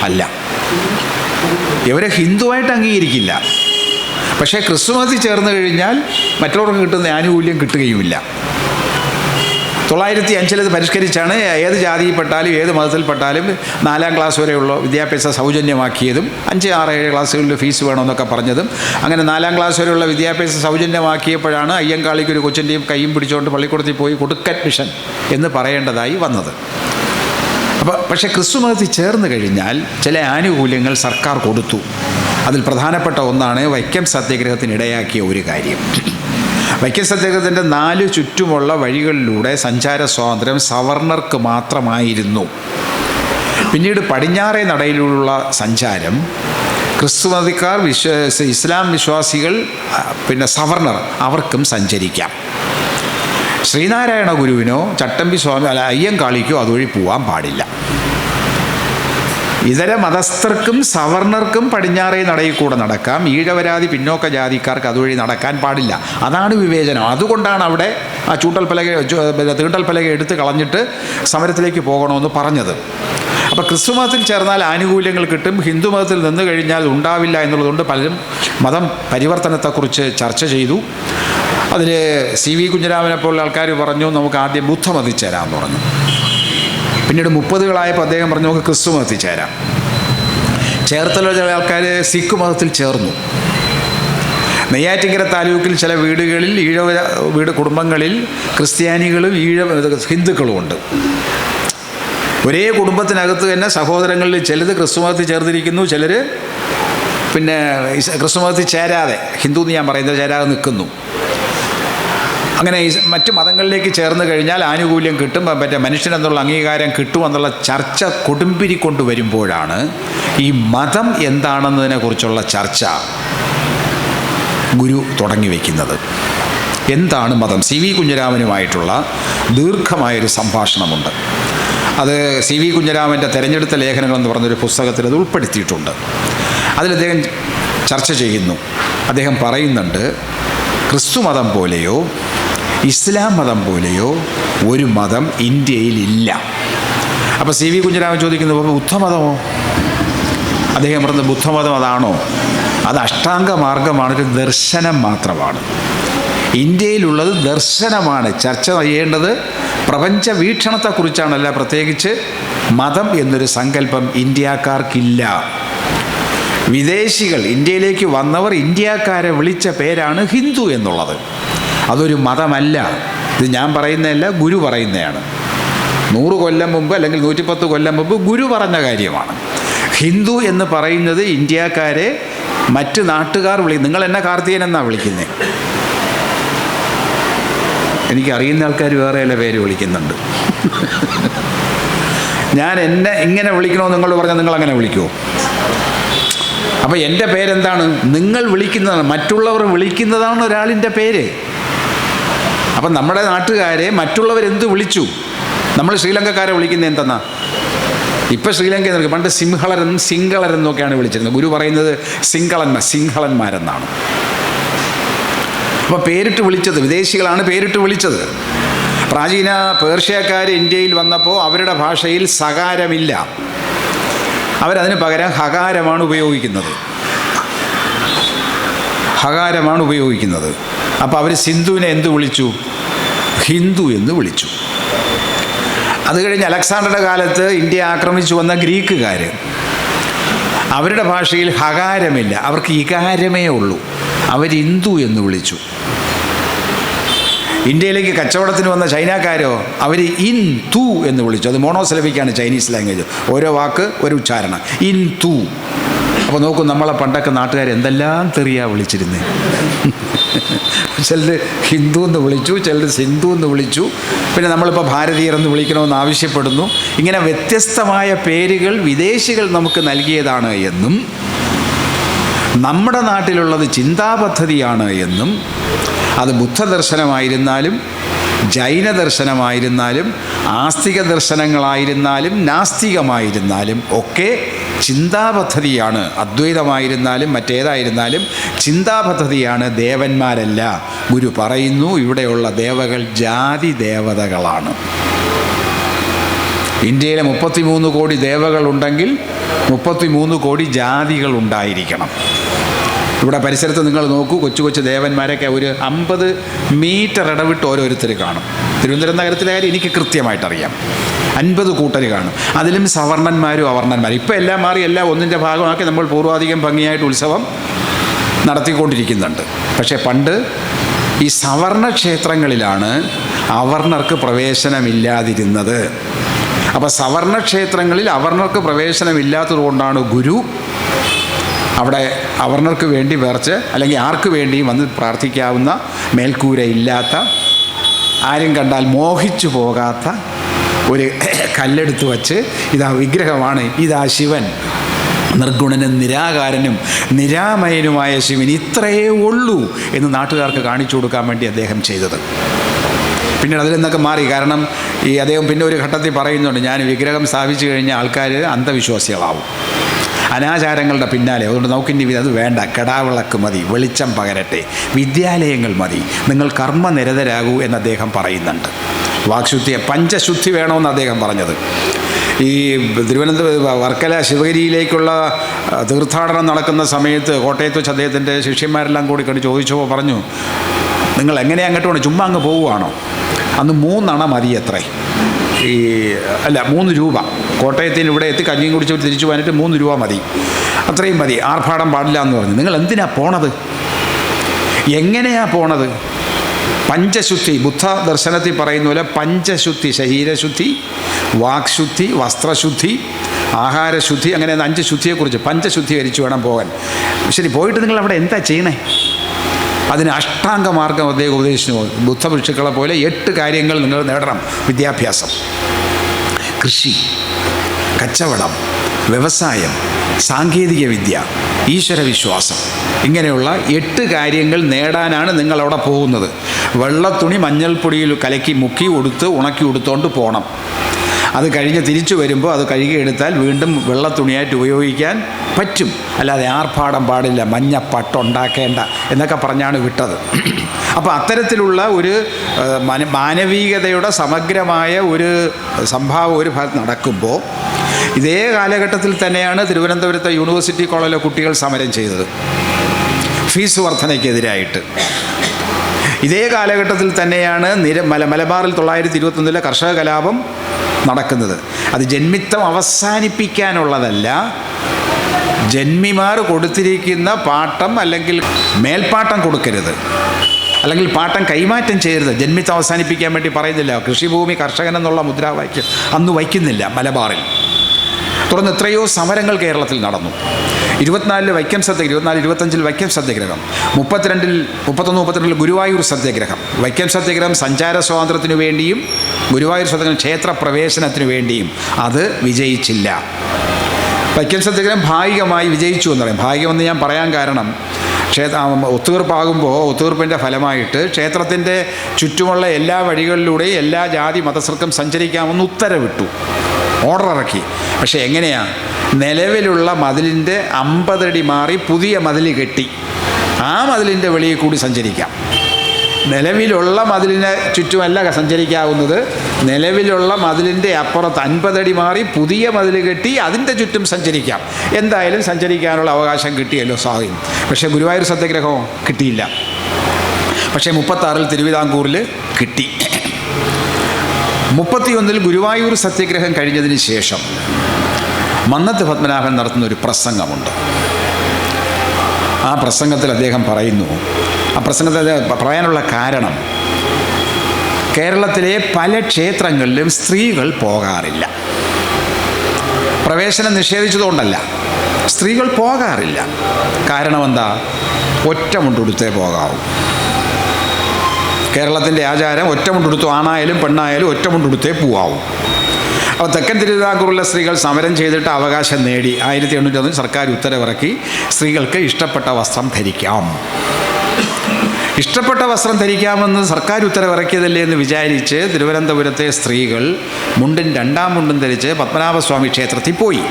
അല്ല, ഇവരെ ഹിന്ദുവായിട്ട് അംഗീകരിക്കില്ല. പക്ഷേ ക്രിസ്തുമതത്തിൽ ചേർന്ന് കഴിഞ്ഞാൽ മറ്റുള്ളവർക്ക് കിട്ടുന്ന ആനുകൂല്യം കിട്ടുകയുമില്ല. 1905 ഇത് പരിഷ്കരിച്ചാണ് ഏത് ജാതിയിൽപ്പെട്ടാലും ഏത് മതത്തിൽപ്പെട്ടാലും 4-ാം ക്ലാസ് വരെയുള്ള വിദ്യാഭ്യാസം സൗജന്യമാക്കിയതും 5, 6, 7 ക്ലാസ്സുകളിൽ ഫീസ് വേണമെന്നൊക്കെ പറഞ്ഞതും. അങ്ങനെ 4-ാം ക്ലാസ് വരെയുള്ള വിദ്യാഭ്യാസം സൗജന്യമാക്കിയപ്പോഴാണ് അയ്യങ്കാളിക്ക് ഒരു കൊച്ചിൻ്റെയും കൈയും പിടിച്ചുകൊണ്ട് പള്ളിക്കൂടത്തിൽ പോയി കൊടുക്കഡ്മിഷൻ എന്ന് പറയേണ്ടതായി വന്നത്. പക്ഷേ ക്രിസ്തുമതത്തിൽ ചേർന്ന് കഴിഞ്ഞാൽ ചില ആനുകൂല്യങ്ങൾ സർക്കാർ കൊടുത്തു. അതിൽ പ്രധാനപ്പെട്ട ഒന്നാണ് വൈക്കം സത്യാഗ്രഹത്തിനിടയാക്കിയ ഒരു കാര്യം. വൈക്കം സത്യാഗ്രഹത്തിൻ്റെ 4 ചുറ്റുമുള്ള വഴികളിലൂടെ സഞ്ചാര സ്വാതന്ത്ര്യം സവർണർക്ക് മാത്രമായിരുന്നു. പിന്നീട് പടിഞ്ഞാറേ നടയിലുള്ള സഞ്ചാരം ക്രിസ്തുമതക്കാർ, ഇസ്ലാം വിശ്വാസികൾ, പിന്നെ സവർണർ അവർക്കും സഞ്ചരിക്കാം. ശ്രീനാരായണ ഗുരുവിനോ ചട്ടമ്പി സ്വാമി അയ്യങ്കാളിക്കോ അതുവഴി പോകാൻ പാടില്ല. ഇതര മതസ്ഥർക്കും സവർണർക്കും പടിഞ്ഞാറേ നടയിൽ കൂടെ നടക്കാം. ഈഴവരാതി പിന്നോക്ക ജാതിക്കാർക്ക് അതുവഴി നടക്കാൻ പാടില്ല. അതാണ് വിവേചനം. അതുകൊണ്ടാണ് അവിടെ ആ തീണ്ടൽ പലക എടുത്ത് കളഞ്ഞിട്ട് സമരത്തിലേക്ക് പോകണമെന്ന് പറഞ്ഞത്. അപ്പോൾ ക്രിസ്തുമതത്തിൽ ചേർന്നാൽ ആനുകൂല്യങ്ങൾ കിട്ടും, ഹിന്ദുമതത്തിൽ നിന്ന് കഴിഞ്ഞാൽ ഉണ്ടാവില്ല എന്നുള്ളതുകൊണ്ട് പലരും മതം പരിവർത്തനത്തെക്കുറിച്ച് ചർച്ച ചെയ്തു. അതിൽ CV കുഞ്ഞിരാമനെ പോലുള്ള ആൾക്കാർ പറഞ്ഞു നമുക്ക് ആദ്യം ബുദ്ധമതത്തിൽ ചേരാമെന്ന് പറഞ്ഞു. പിന്നീട് 30കളായപ്പോൾ അദ്ദേഹം പറഞ്ഞു നമുക്ക് ക്രിസ്തുമതത്തിൽ ചേരാം. ചേർത്തലുള്ള ചില ആൾക്കാർ സിഖ് മതത്തിൽ ചേർന്നു. നെയ്യാറ്റിൻകര താലൂക്കിൽ ചില വീടുകളിൽ കുടുംബങ്ങളിൽ ക്രിസ്ത്യാനികളും ഹിന്ദുക്കളും ഉണ്ട്. ഒരേ കുടുംബത്തിനകത്ത് തന്നെ സഹോദരങ്ങളിൽ ചിലത് ക്രിസ്തുമതത്തിൽ ചേർന്നിരിക്കുന്നു, ചിലർ പിന്നെ ക്രിസ്തുമതത്തിൽ ചേരാതെ, ഹിന്ദു എന്ന് ഞാൻ പറയുന്നത്, ചേരാതെ നിൽക്കുന്നു. അങ്ങനെ മറ്റ് മതങ്ങളിലേക്ക് ചേർന്ന് കഴിഞ്ഞാൽ ആനുകൂല്യം കിട്ടും, മറ്റേ മനുഷ്യനെന്നുള്ള അംഗീകാരം കിട്ടുമെന്നുള്ള ചർച്ച കൊടുമ്പിരി കൊണ്ടുവരുമ്പോഴാണ് ഈ മതം എന്താണെന്നതിനെക്കുറിച്ചുള്ള ചർച്ച ഗുരു തുടങ്ങി വയ്ക്കുന്നത്. എന്താണ് മതം? CV കുഞ്ഞിരാമനുമായിട്ടുള്ള ദീർഘമായൊരു സംഭാഷണമുണ്ട്. അത് CV കുഞ്ഞിരാമൻ്റെ തെരഞ്ഞെടുത്ത ലേഖനങ്ങളെന്ന് പറഞ്ഞൊരു പുസ്തകത്തിൽ അത് ഉൾപ്പെടുത്തിയിട്ടുണ്ട്. അതിൽ അദ്ദേഹം ചർച്ച ചെയ്യുന്നു. അദ്ദേഹം പറയുന്നുണ്ട്, ക്രിസ്തു മതം പോലെയോ ഇസ്ലാം മതം പോലെയോ ഒരു മതം ഇന്ത്യയിലില്ല. അപ്പോൾ CV കുഞ്ഞിരാമൻ ചോദിക്കുന്നു, ബുദ്ധമതമോ? അദ്ദേഹം പറഞ്ഞത്, ബുദ്ധമതം അതാണോ? അത് അഷ്ടാംഗ മാർഗമാണ്, ഒരു ദർശനം മാത്രമാണ്. ഇന്ത്യയിലുള്ളത് ദർശനമാണ്. ചർച്ച ചെയ്യേണ്ടത് പ്രപഞ്ച വീക്ഷണത്തെക്കുറിച്ചാണല്ല, പ്രത്യേകിച്ച് മതം എന്നൊരു സങ്കല്പം ഇന്ത്യക്കാർക്കില്ല. വിദേശികൾ ഇന്ത്യയിലേക്ക് വന്നവർ ഇന്ത്യക്കാരെ വിളിച്ച പേരാണ് ഹിന്ദു എന്നുള്ളത്. അതൊരു മതമല്ല. ഇത് ഞാൻ പറയുന്നതല്ല, ഗുരു പറയുന്നതാണ്. 100 കൊല്ലം മുമ്പ് അല്ലെങ്കിൽ 110 കൊല്ലം മുമ്പ് ഗുരു പറഞ്ഞ കാര്യമാണ്. ഹിന്ദു എന്ന് പറയുന്നത് ഇന്ത്യക്കാരെ മറ്റ് നാട്ടുകാർ നിങ്ങൾ എന്നെ കാർത്തികൻ എന്നാണ് വിളിക്കുന്നത്. എനിക്കറിയുന്ന ആൾക്കാർ വേറെ ചില പേര് വിളിക്കുന്നുണ്ട്. ഞാൻ എന്നെ ഇങ്ങനെ വിളിക്കണമെന്ന് നിങ്ങൾ പറഞ്ഞാൽ നിങ്ങളങ്ങനെ വിളിക്കുമോ? അപ്പോൾ എൻ്റെ പേരെന്താണ്? നിങ്ങൾ വിളിക്കുന്നതാണ്, മറ്റുള്ളവർ വിളിക്കുന്നതാണ് ഒരാളിൻ്റെ പേര്. അപ്പം നമ്മുടെ നാട്ടുകാരെ മറ്റുള്ളവരെന്ത് വിളിച്ചു? നമ്മൾ ശ്രീലങ്കക്കാരെ വിളിക്കുന്നത് എന്തെന്നാ? ഇപ്പം ശ്രീലങ്കയിൽ നിൽക്കും. പണ്ട് സിംഹളരെന്നൊക്കെയാണ് വിളിച്ചിരുന്നത്. ഗുരു പറയുന്നത് സിംഹളന്മാരെന്നാണ്. അപ്പോൾ പേരിട്ട് വിളിച്ചത് വിദേശികളാണ് പേരിട്ട് വിളിച്ചത്. പ്രാചീന പേർഷ്യക്കാർ ഇന്ത്യയിൽ വന്നപ്പോൾ അവരുടെ ഭാഷയിൽ സകാരമില്ല. അവരതിന് പകരം ഹകാരമാണ് ഉപയോഗിക്കുന്നത്. അപ്പോൾ അവർ സിന്ധുവിനെ എന്ത് വിളിച്ചു? ഹിന്ദു എന്ന് വിളിച്ചു. അത് കഴിഞ്ഞ് അലക്സാണ്ടറുടെ കാലത്ത് ഇന്ത്യ ആക്രമിച്ചു വന്ന ഗ്രീക്കുകാർ, അവരുടെ ഭാഷയിൽ ഹകാരമില്ല, അവർക്ക് ഇകാരമേ ഉള്ളൂ. അവർ ഹിന്ദു എന്ന് വിളിച്ചു. ഇന്ത്യയിലേക്ക് കച്ചവടത്തിന് വന്ന ചൈനക്കാരോ അവർ ഇൻ തു എന്ന് വിളിച്ചു. അത് മോണോസിലബിക്കാണ് ചൈനീസ് ലാംഗ്വേജ്. ഓരോ വാക്ക് ഒരു ഉച്ചാരണം, ഇൻ തു. അപ്പോൾ നോക്കൂ, നമ്മളെ പണ്ടൊക്കെ നാട്ടുകാർ എന്തെല്ലാം തെറിയാ വിളിച്ചിരുന്നേ. ചിലർ ഹിന്ദു എന്ന് വിളിച്ചു, ചിലർ സിന്ധു എന്ന് വിളിച്ചു. പിന്നെ നമ്മളിപ്പോൾ ഭാരതീയർ എന്ന് വിളിക്കണമെന്ന് ആവശ്യപ്പെടുന്നു. ഇങ്ങനെ വ്യത്യസ്തമായ പേരുകൾ വിദേശികൾ നമുക്ക് നൽകിയതാണ് എന്നും നമ്മുടെ നാട്ടിലുള്ളത് ചിന്താപദ്ധതിയാണ് എന്നും അത് ബുദ്ധദർശനമായിരുന്നാലും ജൈന ദർശനമായിരുന്നാലും ആസ്തിക ദർശനങ്ങളായിരുന്നാലും നാസ്തികമായിരുന്നാലും ഒക്കെ ചിന്താപദ്ധതിയാണ്. അദ്വൈതമായിരുന്നാലും മറ്റേതായിരുന്നാലും ചിന്താപദ്ധതിയാണ്, ദേവന്മാരല്ല. ഗുരു പറയുന്നു, ഇവിടെയുള്ള ദേവകൾ ജാതി ദേവതകളാണ്. ഇന്ത്യയിലെ 33 കോടി ദേവകളുണ്ടെങ്കിൽ 33 കോടി ജാതികൾ ഉണ്ടായിരിക്കണം. ഇവിടെ പരിസരത്ത് നിങ്ങൾ നോക്കൂ, കൊച്ചു കൊച്ചു ദേവന്മാരൊക്കെ ഒരു 50 മീറ്റർ ഇടവിട്ട് ഓരോരുത്തർ കാണും. തിരുവനന്തപുരം നഗരത്തിലെ കാര്യം എനിക്ക് കൃത്യമായിട്ടറിയാം. 50 കൂട്ടർ കാണും. അതിലും സവർണന്മാരും അവർണന്മാരും. ഇപ്പം എല്ലാം മാറി, എല്ലാം ഒന്നിൻ്റെ ഭാഗമാക്കി നമ്മൾ പൂർവാധികം ഭംഗിയായിട്ട് ഉത്സവം നടത്തിക്കൊണ്ടിരിക്കുന്നുണ്ട്. പക്ഷേ പണ്ട് ഈ സവർണ ക്ഷേത്രങ്ങളിലാണ് അവർണർക്ക് പ്രവേശനമില്ലാതിരുന്നത്. അപ്പോൾ സവർണ ക്ഷേത്രങ്ങളിൽ അവർണർക്ക് പ്രവേശനമില്ലാത്തതുകൊണ്ടാണ് ഗുരു അവിടെ അവർണർക്ക് വേണ്ടി വേർച്ച്, അല്ലെങ്കിൽ ആർക്ക് വേണ്ടിയും വന്ന് പ്രാർത്ഥിക്കാവുന്ന, മേൽക്കൂരയില്ലാത്ത, ആരും കണ്ടാൽ മോഹിച്ചു പോകാത്ത ഒരു കല്ലെടുത്ത് വച്ച്, ഇതാ വിഗ്രഹമാണ്, ഇതാ ശിവൻ, നിർഗുണനും നിരാകാരനും നിരാമയനുമായ ശിവൻ, ഇത്രയേ ഉള്ളൂ എന്ന് നാട്ടുകാർക്ക് കാണിച്ചു കൊടുക്കാൻ വേണ്ടി അദ്ദേഹം ചെയ്തത്. പിന്നീട് അതിൽ നിന്നൊക്കെ മാറി. കാരണം ഈ അദ്ദേഹം പിന്നെ ഒരു ഘട്ടത്തിൽ പറയുന്നുണ്ട്, ഞാൻ വിഗ്രഹം സ്ഥാപിച്ചു കഴിഞ്ഞാൽ ആൾക്കാർ അന്ധവിശ്വാസികളാവും, അനാചാരങ്ങളുടെ പിന്നാലെ. അതുകൊണ്ട് നമുക്കിനി അത് വേണ്ട, കെടാവിളക്ക് മതി, വെളിച്ചം പകരട്ടെ, വിദ്യാലയങ്ങൾ മതി, നിങ്ങൾ കർമ്മനിരതരാകൂ എന്ന് അദ്ദേഹം പറയുന്നുണ്ട്. വാക്ശുദ്ധി, പഞ്ചശുദ്ധി വേണമെന്ന് അദ്ദേഹം പറഞ്ഞത്. ഈ തിരുവനന്തപുരം വർക്കല ശിവഗിരിയിലേക്കുള്ള തീർത്ഥാടനം നടക്കുന്ന സമയത്ത് കോട്ടയത്ത് വെച്ച് അദ്ദേഹത്തിൻ്റെ ശിഷ്യന്മാരെല്ലാം കൂടി കണ്ട് ചോദിച്ചപ്പോൾ പറഞ്ഞു, നിങ്ങൾ എങ്ങനെ അങ്ങോട്ട് പോകണം, ചുമ്മാ അങ്ങ് പോവുകയാണോ? അന്ന് 3 അണ മതി. എത്ര? 3 രൂപ. കോട്ടയത്തിന് ഇവിടെ എത്തി കഞ്ഞിയും കുടിച്ച് തിരിച്ചു പോകാനായിട്ട് 3 രൂപ മതി, അത്രയും മതി, ആർഭാടം പാടില്ല എന്ന് പറഞ്ഞു. നിങ്ങൾ എന്തിനാ പോണത്? എങ്ങനെയാ പോണത്? പഞ്ചശുദ്ധി, ബുദ്ധ ദർശനത്തിൽ പറയുന്ന പോലെ പഞ്ചശുദ്ധി, ശരീരശുദ്ധി, വാക്ശുദ്ധി, വസ്ത്രശുദ്ധി, ആഹാരശുദ്ധി, അങ്ങനെ 5 ശുദ്ധിയെക്കുറിച്ച് പഞ്ചശുദ്ധീകരിച്ച് വേണം പോകാൻ. ശരി, പോയിട്ട് നിങ്ങൾ അവിടെ എന്താ ചെയ്യണേ? അതിന് അഷ്ടാംഗമാർഗം അദ്ദേഹം ഉപദേശിച്ചു. ബുദ്ധഭിക്ഷുക്കളെ പോലെ 8 കാര്യങ്ങൾ നിങ്ങൾ നേടണം. വിദ്യാഭ്യാസം, കൃഷി, കച്ചവടം, വ്യവസായം, സാങ്കേതിക വിദ്യ, ഈശ്വരവിശ്വാസം, ഇങ്ങനെയുള്ള 8 കാര്യങ്ങൾ നേടാനാണ് നിങ്ങളവിടെ പോകുന്നത്. വെള്ളത്തുണി മഞ്ഞൾപ്പൊടിയിൽ കലക്കി മുക്കി ഉണക്കി ഉടുത്തോണ്ട് പോകണം. അത് കഴിഞ്ഞ് തിരിച്ചു വരുമ്പോൾ അത് കഴുകിയെടുത്താൽ വീണ്ടും വെള്ള തുണിയായിട്ട് ഉപയോഗിക്കാൻ പറ്റും. അല്ലാതെ ആർഭാടം പാടില്ല, മഞ്ഞ പട്ടുണ്ടാക്കേണ്ട എന്നൊക്കെ പറഞ്ഞാണ് വിട്ടത്. അപ്പോൾ അത്തരത്തിലുള്ള ഒരു മാനവികതയുടെ സമഗ്രമായ ഒരു സംഭാവം ഒരു ഭാഗത്ത് നടക്കുമ്പോൾ, ഇതേ കാലഘട്ടത്തിൽ തന്നെയാണ് തിരുവനന്തപുരത്തെ യൂണിവേഴ്സിറ്റി കോളേജിലെ കുട്ടികൾ സമരം ചെയ്തത് ഫീസ് വർധനയ്ക്കെതിരായിട്ട്. ഇതേ കാലഘട്ടത്തിൽ തന്നെയാണ് മലബാറിൽ 1921 കർഷക കലാപം നടക്കുന്നത്. അത് ജന്മിത്തം അവസാനിപ്പിക്കാനുള്ളതല്ല, ജന്മിമാർ കൊടുത്തിരിക്കുന്ന പാട്ടം അല്ലെങ്കിൽ മേൽപ്പാട്ടം കൊടുക്കരുത്, അല്ലെങ്കിൽ പാട്ടം കൈമാറ്റം ചെയ്യരുത്. ജന്മിത്തം അവസാനിപ്പിക്കാൻ വേണ്ടി പറയുന്നില്ല. കൃഷിഭൂമി കർഷകൻ എന്നുള്ള മുദ്രാവാക്യം അന്ന് വയ്ക്കുന്നില്ല മലബാറിൽ. തുടർന്ന് എത്രയോ സമരങ്ങൾ കേരളത്തിൽ നടന്നു. 24 വൈക്കം സത്യാഗ്രഹം, 24-25 വൈക്കം സത്യാഗ്രഹം, 31-32 ഗുരുവായൂർ സത്യാഗ്രഹം. വൈക്കം സത്യാഗ്രഹം സഞ്ചാര സ്വാതന്ത്ര്യത്തിനു വേണ്ടിയും ഗുരുവായൂർ സത്യാഗ്രഹം ക്ഷേത്രപ്രവേശനത്തിനു വേണ്ടിയും. അത് വിജയിച്ചില്ല. വൈക്കം സത്യാഗ്രഹം ഭാഗികമായി വിജയിച്ചു എന്ന് പറയും. ഭാഗികമെന്ന് ഞാൻ പറയാൻ കാരണം, ഒത്തുതീർപ്പാകുമ്പോൾ ഒത്തുതീർപ്പിൻ്റെ ഫലമായിട്ട് ക്ഷേത്രത്തിൻ്റെ ചുറ്റുമുള്ള എല്ലാ വഴികളിലൂടെയും എല്ലാ ജാതി മതസ്ഥർക്കും സഞ്ചരിക്കാമെന്ന് ഉത്തരവിട്ടു, ഓർഡർ ഇറക്കി. പക്ഷേ എങ്ങനെയാണ്? നിലവിലുള്ള മതിലിൻ്റെ 50 അടി മാറി പുതിയ മതിൽ കെട്ടി ആ മതിലിൻ്റെ വെളിയിൽ കൂടി സഞ്ചരിക്കാം. നിലവിലുള്ള മതിലിന് ചുറ്റുമല്ല സഞ്ചരിക്കാവുന്നത്, നിലവിലുള്ള മതിലിൻ്റെ അപ്പുറത്ത് 50 അടി മാറി പുതിയ മതിൽ കെട്ടി അതിൻ്റെ ചുറ്റും സഞ്ചരിക്കാം. എന്തായാലും സഞ്ചരിക്കാനുള്ള അവകാശം കിട്ടിയല്ലോ സ്വാധീനം. പക്ഷേ ഗുരുവായൂർ സത്യാഗ്രഹമോ കിട്ടിയില്ല. പക്ഷേ 36 തിരുവിതാംകൂറിൽ കിട്ടി. 31 ഗുരുവായൂർ സത്യാഗ്രഹം കഴിഞ്ഞതിന് ശേഷം മന്നത്ത് പത്മനാഭൻ നടത്തുന്ന ഒരു പ്രസംഗമുണ്ട്. ആ പ്രസംഗത്തിൽ അദ്ദേഹം പറയുന്നു, ആ പ്രസംഗത്തിൽ പറയാനുള്ള കാരണം, കേരളത്തിലെ പല ക്ഷേത്രങ്ങളിലും സ്ത്രീകൾ പോകാറില്ല. പ്രവേശനം നിഷേധിച്ചതുകൊണ്ടല്ല, സ്ത്രീകൾ പോകാറില്ല. കാരണം എന്താ? ഒറ്റ മുണ്ടുടുത്തേ പോകാവൂ. കേരളത്തിൻ്റെ ആചാരം ഒറ്റ മുണ്ടുടുത്തു, ആണായാലും പെണ്ണായാലും ഒറ്റ മുണ്ടുടുത്തേ പോവാവൂ. അപ്പോൾ തെക്കൻ തിരുവിതാംകൂറിലെ സ്ത്രീകൾ സമരം ചെയ്തിട്ട് അവകാശം നേടി. 1801 സർക്കാർ ഉത്തരവിറക്കി, സ്ത്രീകൾക്ക് ഇഷ്ടപ്പെട്ട വസ്ത്രം ധരിക്കാം. ഇഷ്ടപ്പെട്ട വസ്ത്രം ധരിക്കാമെന്ന് സർക്കാർ ഉത്തരവിറക്കിയതല്ലേ എന്ന് വിചാരിച്ച് തിരുവനന്തപുരത്തെ സ്ത്രീകൾ മുണ്ടും 2ാം മുണ്ടും ധരിച്ച് പത്മനാഭസ്വാമി ക്ഷേത്രത്തിൽ പോയി.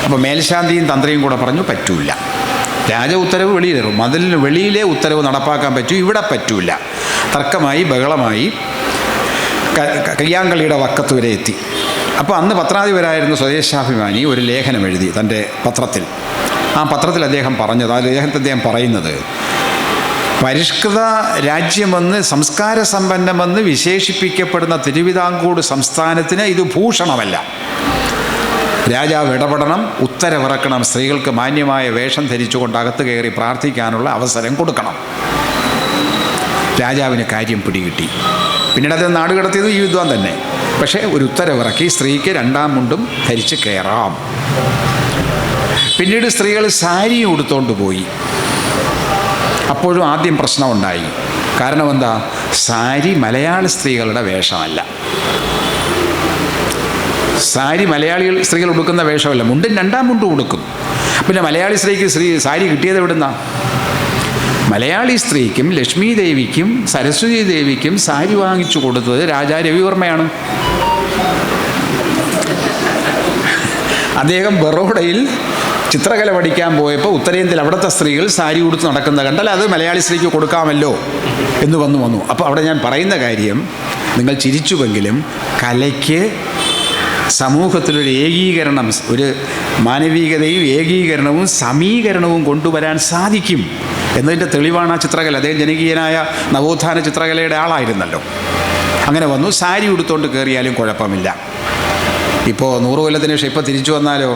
അപ്പോൾ മേൽശാന്തിയും തന്ത്രിയും കൂടെ പറഞ്ഞു പറ്റൂല, രാജ ഉത്തരവ് വെളിയിലേറും, മതിലിന് വെളിയിലെ ഉത്തരവ് നടപ്പാക്കാൻ പറ്റൂ, ഇവിടെ പറ്റൂല. തർക്കമായി, ബഹളമായി, കയ്യാങ്കളിയുടെ വക്കത്ത് വരെ എത്തി. അപ്പോൾ അന്ന് പത്രാധിപരായിരുന്ന സ്വദേശാഭിമാനി ഒരു ലേഖനം എഴുതി തൻ്റെ പത്രത്തിൽ. ആ പത്രത്തിൽ അദ്ദേഹം പറഞ്ഞത്, ആ ലേഖനത്തിൽ അദ്ദേഹം പറയുന്നത്, പരിഷ്കൃത രാജ്യമെന്ന് സംസ്കാര സമ്പന്നമെന്ന് വിശേഷിപ്പിക്കപ്പെടുന്ന തിരുവിതാംകൂർ സംസ്ഥാനത്തിന് ഇത് ഭൂഷണമല്ല. രാജാവ് ഇടപെടണം, ഉത്തരവിറക്കണം, സ്ത്രീകൾക്ക് മാന്യമായ വേഷം ധരിച്ചുകൊണ്ട് അകത്ത് കയറി പ്രാർത്ഥിക്കാനുള്ള അവസരം കൊടുക്കണം. രാജാവിന് കാര്യം പിടികിട്ടി. പിന്നീട് അദ്ദേഹം നാട് കടത്തിയത് ഈ വിദ്വാൻ തന്നെ. പക്ഷേ ഒരു ഉത്തരവിറക്കി, സ്ത്രീക്ക് 2ാം മുണ്ടും ധരിച്ച് കയറാം. പിന്നീട് സ്ത്രീകൾ സാരിയും ഉടുത്തോണ്ട് പോയി. അപ്പോഴും ആദ്യം പ്രശ്നമുണ്ടായി. കാരണം എന്താ? സാരി മലയാള സ്ത്രീകളുടെ വേഷമല്ല. സാരി മലയാളികൾ സ്ത്രീകൾ ഉടുക്കുന്ന വേഷമല്ല. മുണ്ടും 2ാം മുണ്ടും ഉടുക്കും. പിന്നെ മലയാളി സ്ത്രീക്ക് സാരി കിട്ടിയത് എവിടുന്നാ? മലയാളി സ്ത്രീക്കും ലക്ഷ്മി ദേവിക്കും സരസ്വതി ദേവിക്കും സാരി വാങ്ങിച്ചു കൊടുത്തത് രാജാ രവിവർമ്മയാണ്. അദ്ദേഹം ബറോഡയിൽ ചിത്രകല പഠിക്കാൻ പോയപ്പോൾ ഉത്തരേന്ത്യയിൽ അവിടുത്തെ സ്ത്രീകൾ സാരി ഉടുത്ത് നടക്കുന്നത് കണ്ടാൽ അത് മലയാളി സ്ത്രീക്ക് കൊടുക്കാമല്ലോ എന്ന് വന്നു. അപ്പോൾ അവിടെ ഞാൻ പറയുന്ന കാര്യം, നിങ്ങൾ ചിരിച്ചുവെങ്കിലും കലയ്ക്ക് സമൂഹത്തിലൊരു ഏകീകരണം, ഒരു മാനവികതയും ഏകീകരണവും സമീകരണവും കൊണ്ടുവരാൻ സാധിക്കും എന്നതിൻ്റെ തെളിവാണ് ആ ചിത്രകല. അദ്ദേഹം ജനകീയനായ നവോത്ഥാന ചിത്രകലയുടെ ആളായിരുന്നല്ലോ. അങ്ങനെ വന്നു. സാരി ഉടുത്തോണ്ട് കയറിയാലും കുഴപ്പമില്ല. ഇപ്പോൾ 100 കൊല്ലത്തിന് ശേഷം ഇപ്പോൾ തിരിച്ചു വന്നാലോ,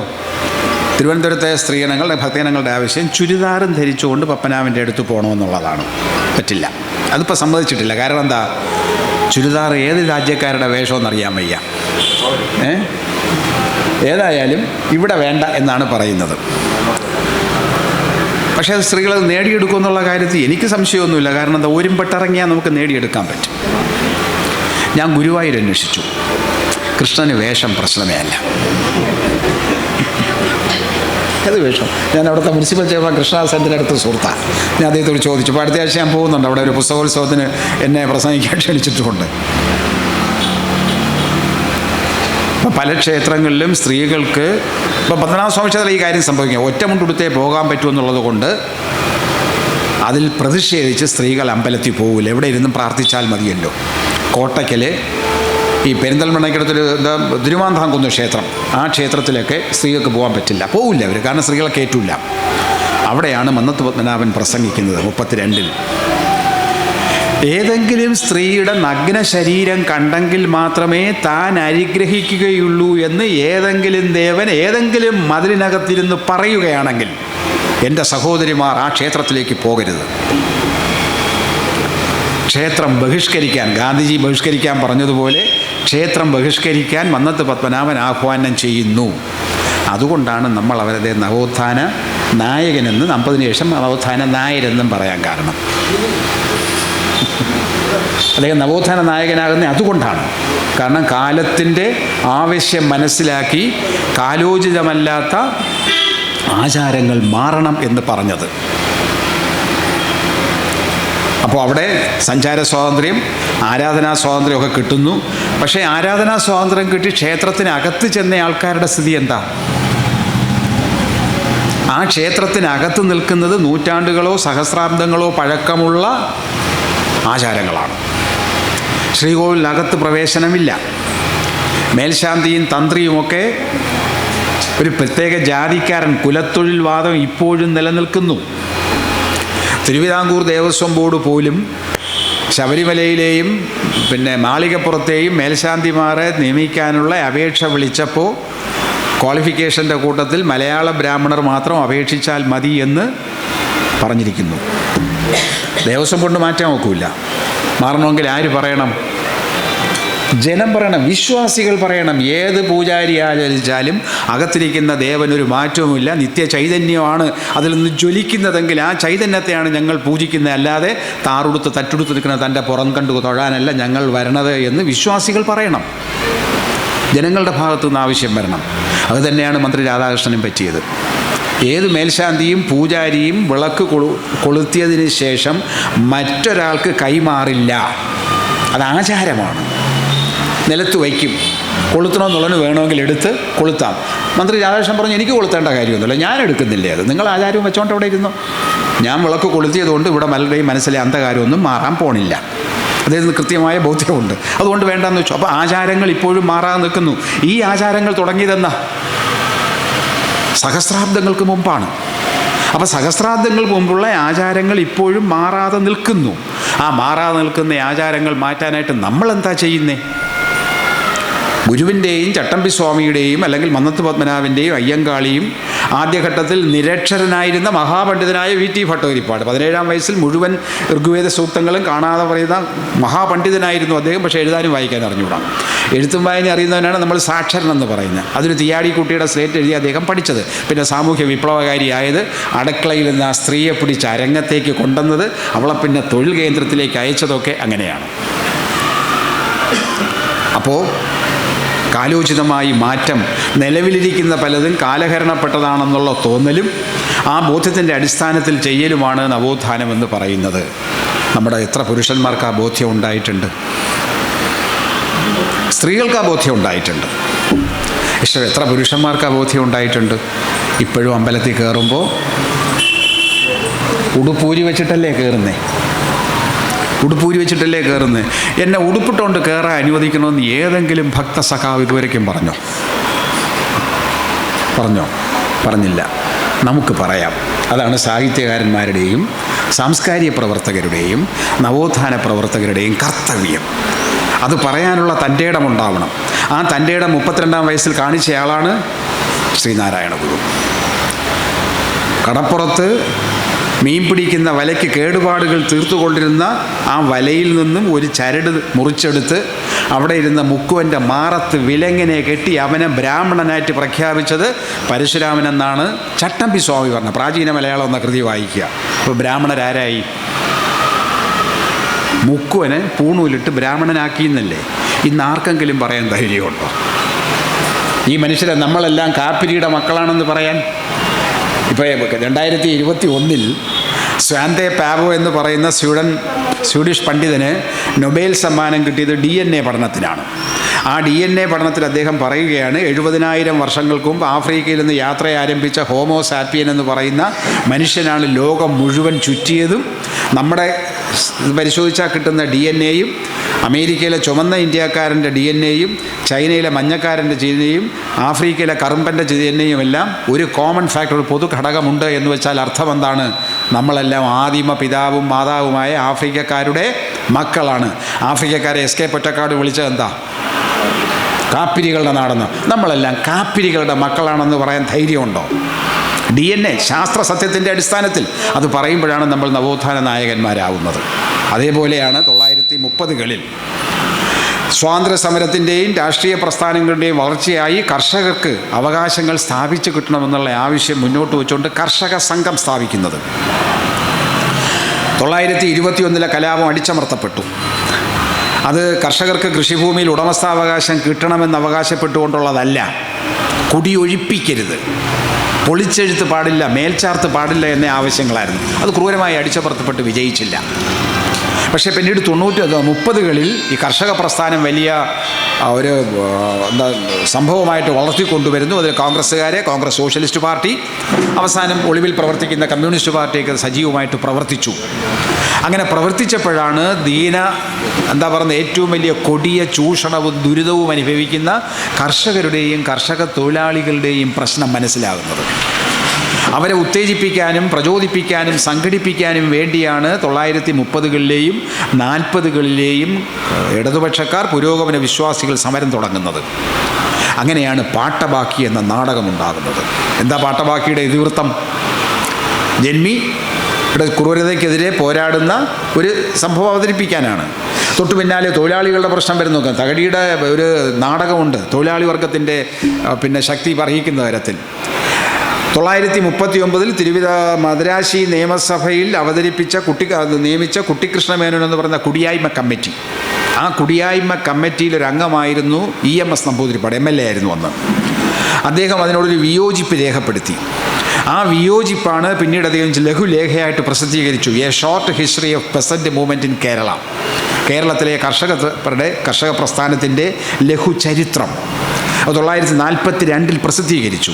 തിരുവനന്തപുരത്തെ സ്ത്രീജനങ്ങളുടെ ഭക്തജനങ്ങളുടെ ആവശ്യം ചുരിദാറും ധരിച്ചുകൊണ്ട് പപ്പനാവിൻ്റെ അടുത്ത് പോകണമെന്നുള്ളതാണ്. പറ്റില്ല, അതിപ്പോൾ സമ്മതിച്ചിട്ടില്ല. കാരണം എന്താ? ചുരിദാർ ഏത് രാജ്യക്കാരുടെ വേഷമെന്നറിയാൻ വയ്യ. ഏതായാലും ഇവിടെ വേണ്ട എന്നാണ് പറയുന്നത്. പക്ഷേ അത് സ്ത്രീകൾ നേടിയെടുക്കുമെന്നുള്ള കാര്യത്തിൽ എനിക്ക് സംശയമൊന്നുമില്ല. കാരണം എന്താ? ഒരുമ്പെട്ടിറങ്ങിയാൽ നമുക്ക് നേടിയെടുക്കാൻ പറ്റും. ഞാൻ ഗുരുവായൂർ അന്വേഷിച്ചു. കൃഷ്ണന് വേഷം പ്രശ്നമേ അല്ല. ഏത് വേഷം? ഞാൻ അവിടുത്തെ മുനിസിപ്പൽ ചെയർമാൻ കൃഷ്ണദാസൻ്റെ അടുത്ത് സുഹൃത്താണ്. ഞാൻ അദ്ദേഹത്തോട് ചോദിച്ചു. അപ്പോൾ അടുത്ത ആഴ്ച ഞാൻ പോകുന്നുണ്ട്. അവിടെ ഒരു പുസ്തകോത്സവത്തിന് എന്നെ പ്രസംഗിക്കാൻ ക്ഷണിച്ചിട്ടുമുണ്ട്. അപ്പോൾ പല ക്ഷേത്രങ്ങളിലും സ്ത്രീകൾക്ക് ഇപ്പോൾ പത്മനാഭസ്വാമി ക്ഷേത്രത്തിൽ ഈ കാര്യം സംഭവിക്കുക, ഒറ്റമുണ്ടുടുത്തേ പോകാൻ പറ്റുമെന്നുള്ളത് കൊണ്ട് അതിൽ പ്രതിഷേധിച്ച് സ്ത്രീകൾ അമ്പലത്തിൽ പോകില്ല, എവിടെ ഇരുന്നും പ്രാർത്ഥിച്ചാൽ മതിയല്ലോ. കോട്ടയ്ക്കൽ ഈ പെരിന്തൽമണ്ണയ്ക്കടുത്തൊരു തിരുമാന്താംകുന്ന് ക്ഷേത്രം, ആ ക്ഷേത്രത്തിലൊക്കെ സ്ത്രീകൾക്ക് പോകാൻ പറ്റില്ല, പോകില്ല അവർ, കാരണം സ്ത്രീകളെ കയറ്റില്ല. അവിടെയാണ് മന്നത്ത് പത്മനാഭൻ പ്രസംഗിക്കുന്നത് 32-ൽ. ഏതെങ്കിലും സ്ത്രീയുടെ നഗ്ന ശരീരം കണ്ടെങ്കിൽ മാത്രമേ താൻ അനുഗ്രഹിക്കുകയുള്ളൂ എന്ന് ഏതെങ്കിലും ദേവൻ ഏതെങ്കിലും മതിലിനകത്തിരുന്ന് പറയുകയാണെങ്കിൽ എൻ്റെ സഹോദരിമാർ ആ ക്ഷേത്രത്തിലേക്ക് പോകരുത്. ക്ഷേത്രം ബഹിഷ്കരിക്കാൻ, ഗാന്ധിജി ബഹിഷ്കരിക്കാൻ പറഞ്ഞതുപോലെ ക്ഷേത്രം ബഹിഷ്കരിക്കാൻ മന്നത്ത് പത്മനാഭൻ ആഹ്വാനം ചെയ്യുന്നു. അതുകൊണ്ടാണ് നമ്മൾ അവരുടെ നവോത്ഥാന നായകനെന്ന് 50-ന് ശേഷം നവോത്ഥാന നായരെന്നും പറയാൻ കാരണം. അദ്ദേഹം നവോത്ഥാന നായകനാകുന്നത് അതുകൊണ്ടാണ്. കാരണം കാലത്തിൻ്റെ ആവശ്യം മനസ്സിലാക്കി കാലോചിതമല്ലാത്ത ആചാരങ്ങൾ മാറണം എന്ന് പറഞ്ഞത്. അപ്പോൾ അവിടെ സഞ്ചാര സ്വാതന്ത്ര്യം, ആരാധനാ സ്വാതന്ത്ര്യമൊക്കെ കിട്ടുന്നു. പക്ഷേ ആരാധനാ സ്വാതന്ത്ര്യം കിട്ടി ക്ഷേത്രത്തിനകത്ത് ചെന്ന ആൾക്കാരുടെ സ്ഥിതി എന്താ? ആ ക്ഷേത്രത്തിനകത്ത് നിൽക്കുന്നത് നൂറ്റാണ്ടുകളോ സഹസ്രാബ്ദങ്ങളോ പഴക്കമുള്ള ആചാരങ്ങളാണ്. ശ്രീകോവിലിനകത്ത് പ്രവേശനമില്ല. മേൽശാന്തിയും തന്ത്രിയുമൊക്കെ ഒരു പ്രത്യേക ജാതിക്കാരൻ, കുലത്തൊഴിൽ വാദം ഇപ്പോഴും നിലനിൽക്കുന്നു. തിരുവിതാംകൂർ ദേവസ്വം ബോർഡ് പോലും ശബരിമലയിലെയും മാളികപ്പുറത്തെയും മേൽശാന്തിമാരെ നിയമിക്കാനുള്ള അപേക്ഷ വിളിച്ചപ്പോൾ ക്വാളിഫിക്കേഷൻ്റെ കൂട്ടത്തിൽ മലയാള ബ്രാഹ്മണർ മാത്രം അപേക്ഷിച്ചാൽ മതി എന്ന് പറഞ്ഞിരിക്കുന്നു. ദേവസ്വം ബോർഡ് മാറ്റാൻ നോക്കില്ല. മാറണമെങ്കിൽ ആര് പറയണം? ജനം പറയണം, വിശ്വാസികൾ പറയണം. ഏത് പൂജാരി ആചരിച്ചാലും അകത്തിരിക്കുന്ന ദേവനൊരു മാറ്റവുമില്ല, നിത്യ ചൈതന്യമാണ് അതിൽ നിന്ന് ജ്വലിക്കുന്നതെങ്കിൽ ആ ചൈതന്യത്തെയാണ് ഞങ്ങൾ പൂജിക്കുന്നത്, അല്ലാതെ താറുടുത്ത് തട്ടുടുത്ത് നിൽക്കുന്ന തൻ്റെ പുറം കണ്ടു തൊഴാനല്ല ഞങ്ങൾ വരണത് എന്ന് വിശ്വാസികൾ പറയണം. ജനങ്ങളുടെ ഭാഗത്തു നിന്ന് ആവശ്യം വരണം. അതുതന്നെയാണ് മന്ത്രി രാധാകൃഷ്ണനും പറ്റിയത്. ഏത് മേൽശാന്തിയും പൂജാരിയും വിളക്ക് കൊളുത്തിയതിന് ശേഷം മറ്റൊരാൾക്ക് കൈമാറില്ല. അത് ആചാരമാണ്. നിലത്ത് വയ്ക്കും. കൊളുത്തണമെന്നുള്ളതിന് വേണമെങ്കിൽ എടുത്ത് കൊളുത്താം. മന്ത്രി രാധാകൃഷ്ണൻ പറഞ്ഞു, എനിക്ക് കൊളുത്തേണ്ട കാര്യമൊന്നുമില്ല, ഞാൻ എടുക്കുന്നില്ലേ, അത് നിങ്ങൾ ആചാരവും വെച്ചോണ്ട് അവിടെ ഇരുന്നു. ഞാൻ വിളക്ക് കൊളുത്തിയതുകൊണ്ട് ഇവിടെ മലരുടെയും മനസ്സിലെ അന്ധകാരമൊന്നും മാറാൻ പോണില്ല. അദ്ദേഹത്തിന് കൃത്യമായ ബോധ്യമുണ്ട്. അതുകൊണ്ട് വേണ്ടെന്ന് വെച്ചു. അപ്പോൾ ആചാരങ്ങൾ ഇപ്പോഴും മാറാതെ നിൽക്കുന്നു. ഈ ആചാരങ്ങൾ തുടങ്ങിയതെന്നാ? സഹസ്രാബ്ദങ്ങൾക്ക് മുമ്പാണ്. അപ്പോൾ സഹസ്രാബ്ദങ്ങൾക്ക് മുമ്പുള്ള ആചാരങ്ങൾ ഇപ്പോഴും മാറാതെ നിൽക്കുന്നു. ആ മാറാതെ നിൽക്കുന്ന ആചാരങ്ങൾ മാറ്റാനായിട്ട് നമ്മളെന്താ ചെയ്യുന്നേ? ഗുരുവിൻ്റെയും ചട്ടമ്പി സ്വാമിയുടെയും അല്ലെങ്കിൽ മന്നത്ത് പത്മനാഭൻ്റെയും അയ്യങ്കാളിയും ആദ്യഘട്ടത്തിൽ നിരക്ഷരനായിരുന്ന മഹാപണ്ഡിതനായ VT ഭട്ടതിരിപ്പാട് 17-ാം വയസ്സിൽ മുഴുവൻ ഋഗ്വേദ സൂക്തങ്ങളും കാണാതെ പറയുന്ന മഹാപണ്ഡിതനായിരുന്നു അദ്ദേഹം. പക്ഷേ എഴുതാനും വായിക്കാൻ അറിഞ്ഞുകൂടാ. എഴുത്തും വായന അറിയുന്നവനാണ് നമ്മൾ സാക്ഷരൻ എന്ന് പറയുന്നത്. അതൊരു തിയാടിക്കുട്ടിയുടെ സ്ലേറ്റ് എഴുതി അദ്ദേഹം പഠിച്ചത്. പിന്നെ സാമൂഹ്യ വിപ്ലവകാരിയായത്, അടുക്കളയിൽ നിന്ന് ആ സ്ത്രീയെ പിടിച്ച് അരങ്ങത്തേക്ക് കൊണ്ടുവന്നത്, അവളെ പിന്നെ തൊഴിൽ കേന്ദ്രത്തിലേക്ക് അയച്ചതൊക്കെ അങ്ങനെയാണ്. അപ്പോൾ കാലോചിതമായി മാറ്റം, നിലവിലിരിക്കുന്ന പലതും കാലഹരണപ്പെട്ടതാണെന്നുള്ള തോന്നലും ആ ബോധ്യത്തിൻ്റെ അടിസ്ഥാനത്തിൽ ചെയ്യലുമാണ് നവോത്ഥാനം എന്ന് പറയുന്നത്. നമ്മുടെ എത്ര പുരുഷന്മാർക്ക് ആ ബോധ്യം ഉണ്ടായിട്ടുണ്ട്? സ്ത്രീകൾക്ക് ആ ബോധ്യം ഉണ്ടായിട്ടുണ്ട്. എത്ര പുരുഷന്മാർക്ക് ആ ബോധ്യം ഉണ്ടായിട്ടുണ്ട്? ഇപ്പോഴും അമ്പലത്തിൽ കയറുമ്പോൾ ഉടുപ്പൂരി വെച്ചിട്ടല്ലേ കയറുന്നേ? ഉടുപ്പൂരി വെച്ചിട്ടല്ലേ കയറുന്നത്? എന്നെ ഉടുപ്പിട്ടുകൊണ്ട് കയറാൻ അനുവദിക്കണമെന്ന് ഏതെങ്കിലും ഭക്തസഖാവ് ഇതുവരയ്ക്കും പറഞ്ഞില്ല. നമുക്ക് പറയാം. അതാണ് സാഹിത്യകാരന്മാരുടെയും സാംസ്കാരിക പ്രവർത്തകരുടെയും നവോത്ഥാന പ്രവർത്തകരുടെയും കർത്തവ്യം. അത് പറയാനുള്ള തൻ്റെ ഇടമുണ്ടാവണം. ആ തൻ്റെ ഇടം 32-ാം വയസ്സിൽ കാണിച്ചയാളാണ് ശ്രീനാരായണ ഗുരു. കടപ്പുറത്ത് മീൻ പിടിക്കുന്ന വലയ്ക്ക് കേടുപാടുകൾ തീർത്തുകൊണ്ടിരുന്ന ആ വലയിൽ നിന്നും ഒരു ചരട് മുറിച്ചെടുത്ത് അവിടെ ഇരുന്ന മുക്കുവൻ്റെ മാറത്ത് വിലങ്ങനെ കെട്ടി അവനെ ബ്രാഹ്മണനായിട്ട് പ്രഖ്യാപിച്ചത് പരശുരാമനെന്നാണ് ചട്ടമ്പി സ്വാമി പറഞ്ഞത്. പ്രാചീന മലയാളം എന്ന കൃതി വായിക്കുക. അപ്പോൾ ബ്രാഹ്മണരാരായി? മുക്കുവനെ പൂണൂലിട്ട് ബ്രാഹ്മണനാക്കിയെന്നല്ലേ ഇന്ന് ആർക്കെങ്കിലും പറയാൻ ധൈര്യമുണ്ടോ? ഈ മനുഷ്യരെ നമ്മളെല്ലാം കാപ്പിരിയുടെ മക്കളാണെന്ന് പറയാൻ? ഇപ്പോൾ 2021 സ്വാന്തേ പാവോ എന്ന് പറയുന്ന സ്വീഡിഷ് പണ്ഡിതന് നൊബേൽ സമ്മാനം കിട്ടിയത് DNA പഠനത്തിനാണ്. ആ DNA പഠനത്തിൽ അദ്ദേഹം പറയുകയാണ് 70,000 വർഷങ്ങൾക്ക് മുമ്പ് ആഫ്രിക്കയിൽ നിന്ന് യാത്ര ആരംഭിച്ച ഹോമോ സാപ്പിയൻ എന്ന് പറയുന്ന മനുഷ്യനാണ് ലോകം മുഴുവൻ ചുറ്റിയതും. നമ്മുടെ പരിശോധിച്ചാൽ കിട്ടുന്ന DNA-യും അമേരിക്കയിലെ ചുമന്ന ഇന്ത്യക്കാരൻ്റെ DNA-യും ചൈനയിലെ മഞ്ഞക്കാരൻ്റെ DNA-യും ആഫ്രിക്കയിലെ കറുമ്പൻ്റെ DNA-യും എല്ലാം ഒരു കോമൺ ഫാക്ടർ, ഒരു പൊതു ഘടകമുണ്ട് എന്ന് വെച്ചാൽ അർത്ഥം എന്താണ്? നമ്മളെല്ലാം ആദിമ പിതാവും മാതാവുമായ ആഫ്രിക്കക്കാരുടെ മക്കളാണ്. ആഫ്രിക്കക്കാരെ SK പൊറ്റക്കാട് വിളിച്ചത് എന്താ? കാപ്പിരികളുടെ നാടെന്ന്. നമ്മളെല്ലാം കാപ്പിരികളുടെ മക്കളാണെന്ന് പറയാൻ ധൈര്യമുണ്ടോ? DNA ശാസ്ത്ര സത്യത്തിൻ്റെ അടിസ്ഥാനത്തിൽ അത് പറയുമ്പോഴാണ് നമ്മൾ നവോത്ഥാന നായകന്മാരാവുന്നത്. അതേപോലെയാണ് 1930-കളിൽ സ്വാതന്ത്ര്യ സമരത്തിൻ്റെയും രാഷ്ട്രീയ പ്രസ്ഥാനങ്ങളുടെയും വളർച്ചയായി കർഷകർക്ക് അവകാശങ്ങൾ സ്ഥാപിച്ചു കിട്ടണമെന്നുള്ള ആവശ്യം മുന്നോട്ട് വെച്ചുകൊണ്ട് കർഷക സംഘം സ്ഥാപിക്കുന്നത്. 1921 കലാപം അടിച്ചമർത്തപ്പെട്ടു. അത് കർഷകർക്ക് കൃഷിഭൂമിയിൽ ഉടമസ്ഥാവകാശം കിട്ടണമെന്ന് അവകാശപ്പെട്ടുകൊണ്ടുള്ളതല്ല. കുടിയൊഴിപ്പിക്കരുത്, പൊളിച്ചെഴുത്ത് പാടില്ല, മേൽച്ചാർത്ത് പാടില്ല എന്ന ആവശ്യങ്ങളായിരുന്നു. അത് ക്രൂരമായി അടിച്ചമർത്തപ്പെട്ട് വിജയിച്ചില്ല. പക്ഷേ പിന്നീട് 30-കളിൽ ഈ കർഷക പ്രസ്ഥാനം വലിയ ഒരു സംഭവമായിട്ട് വളർത്തിക്കൊണ്ടുവരുന്നു. അതിൽ കോൺഗ്രസ് സോഷ്യലിസ്റ്റ് പാർട്ടി, അവസാനം ഒളിവിൽ പ്രവർത്തിക്കുന്ന കമ്മ്യൂണിസ്റ്റ് പാർട്ടിയൊക്കെ സജീവമായിട്ട് പ്രവർത്തിച്ചു. അങ്ങനെ പ്രവർത്തിച്ചപ്പോഴാണ് ഏറ്റവും വലിയ കൊടിയ ചൂഷണവും ദുരിതവും അനുഭവിക്കുന്ന കർഷകരുടെയും കർഷക തൊഴിലാളികളുടെയും പ്രശ്നം മനസ്സിലാകുന്നത്. അവരെ ഉത്തേജിപ്പിക്കാനും പ്രചോദിപ്പിക്കാനും സംഘടിപ്പിക്കാനും വേണ്ടിയാണ് 1930-കളിലെയും 40-കളിലെയും ഇടതുപക്ഷക്കാർ, പുരോഗമന വിശ്വാസികൾ സമരം തുടങ്ങുന്നത്. അങ്ങനെയാണ് പാട്ടബാക്കി എന്ന നാടകമുണ്ടാകുന്നത്. എന്താ പാട്ടബാക്കിയുടെ ഇതിവൃത്തം? ജന്മിയുടെ ക്രൂരതയ്ക്കെതിരെ പോരാടുന്ന ഒരു സംഭവം അവതരിപ്പിക്കാനാണ്. തൊട്ടു പിന്നാലെ തൊഴിലാളികളുടെ പ്രശ്നം വരുന്നു. തകഴിയുടെ ഒരു നാടകമുണ്ട് തൊഴിലാളി വർഗത്തിൻ്റെ ശക്തി പറയിക്കുന്ന തരത്തിൽ. 1939 മദ്രാശി നിയമസഭയിൽ നിയമിച്ച കുട്ടിക്കൃഷ്ണ മേനോൻ എന്ന് പറയുന്ന കുടിയായ്മ കമ്മിറ്റി. ആ കുടിയായ്മ കമ്മിറ്റിയിലൊരംഗമായിരുന്നു EMS നമ്പൂതിരിപ്പാട്, MLA ആയിരുന്നു അന്ന്. അദ്ദേഹം അതിനോടൊരു വിയോജിപ്പ് രേഖപ്പെടുത്തി. ആ വിയോജിപ്പാണ് പിന്നീട് അദ്ദേഹം ലഘുലേഖയായിട്ട് പ്രസിദ്ധീകരിച്ചു. A short history of peasant movement in Kerala. കേരളത്തിലെ കർഷക പ്രസ്ഥാനത്തിൻ്റെ ലഘുചരിത്രം 1942 പ്രസിദ്ധീകരിച്ചു.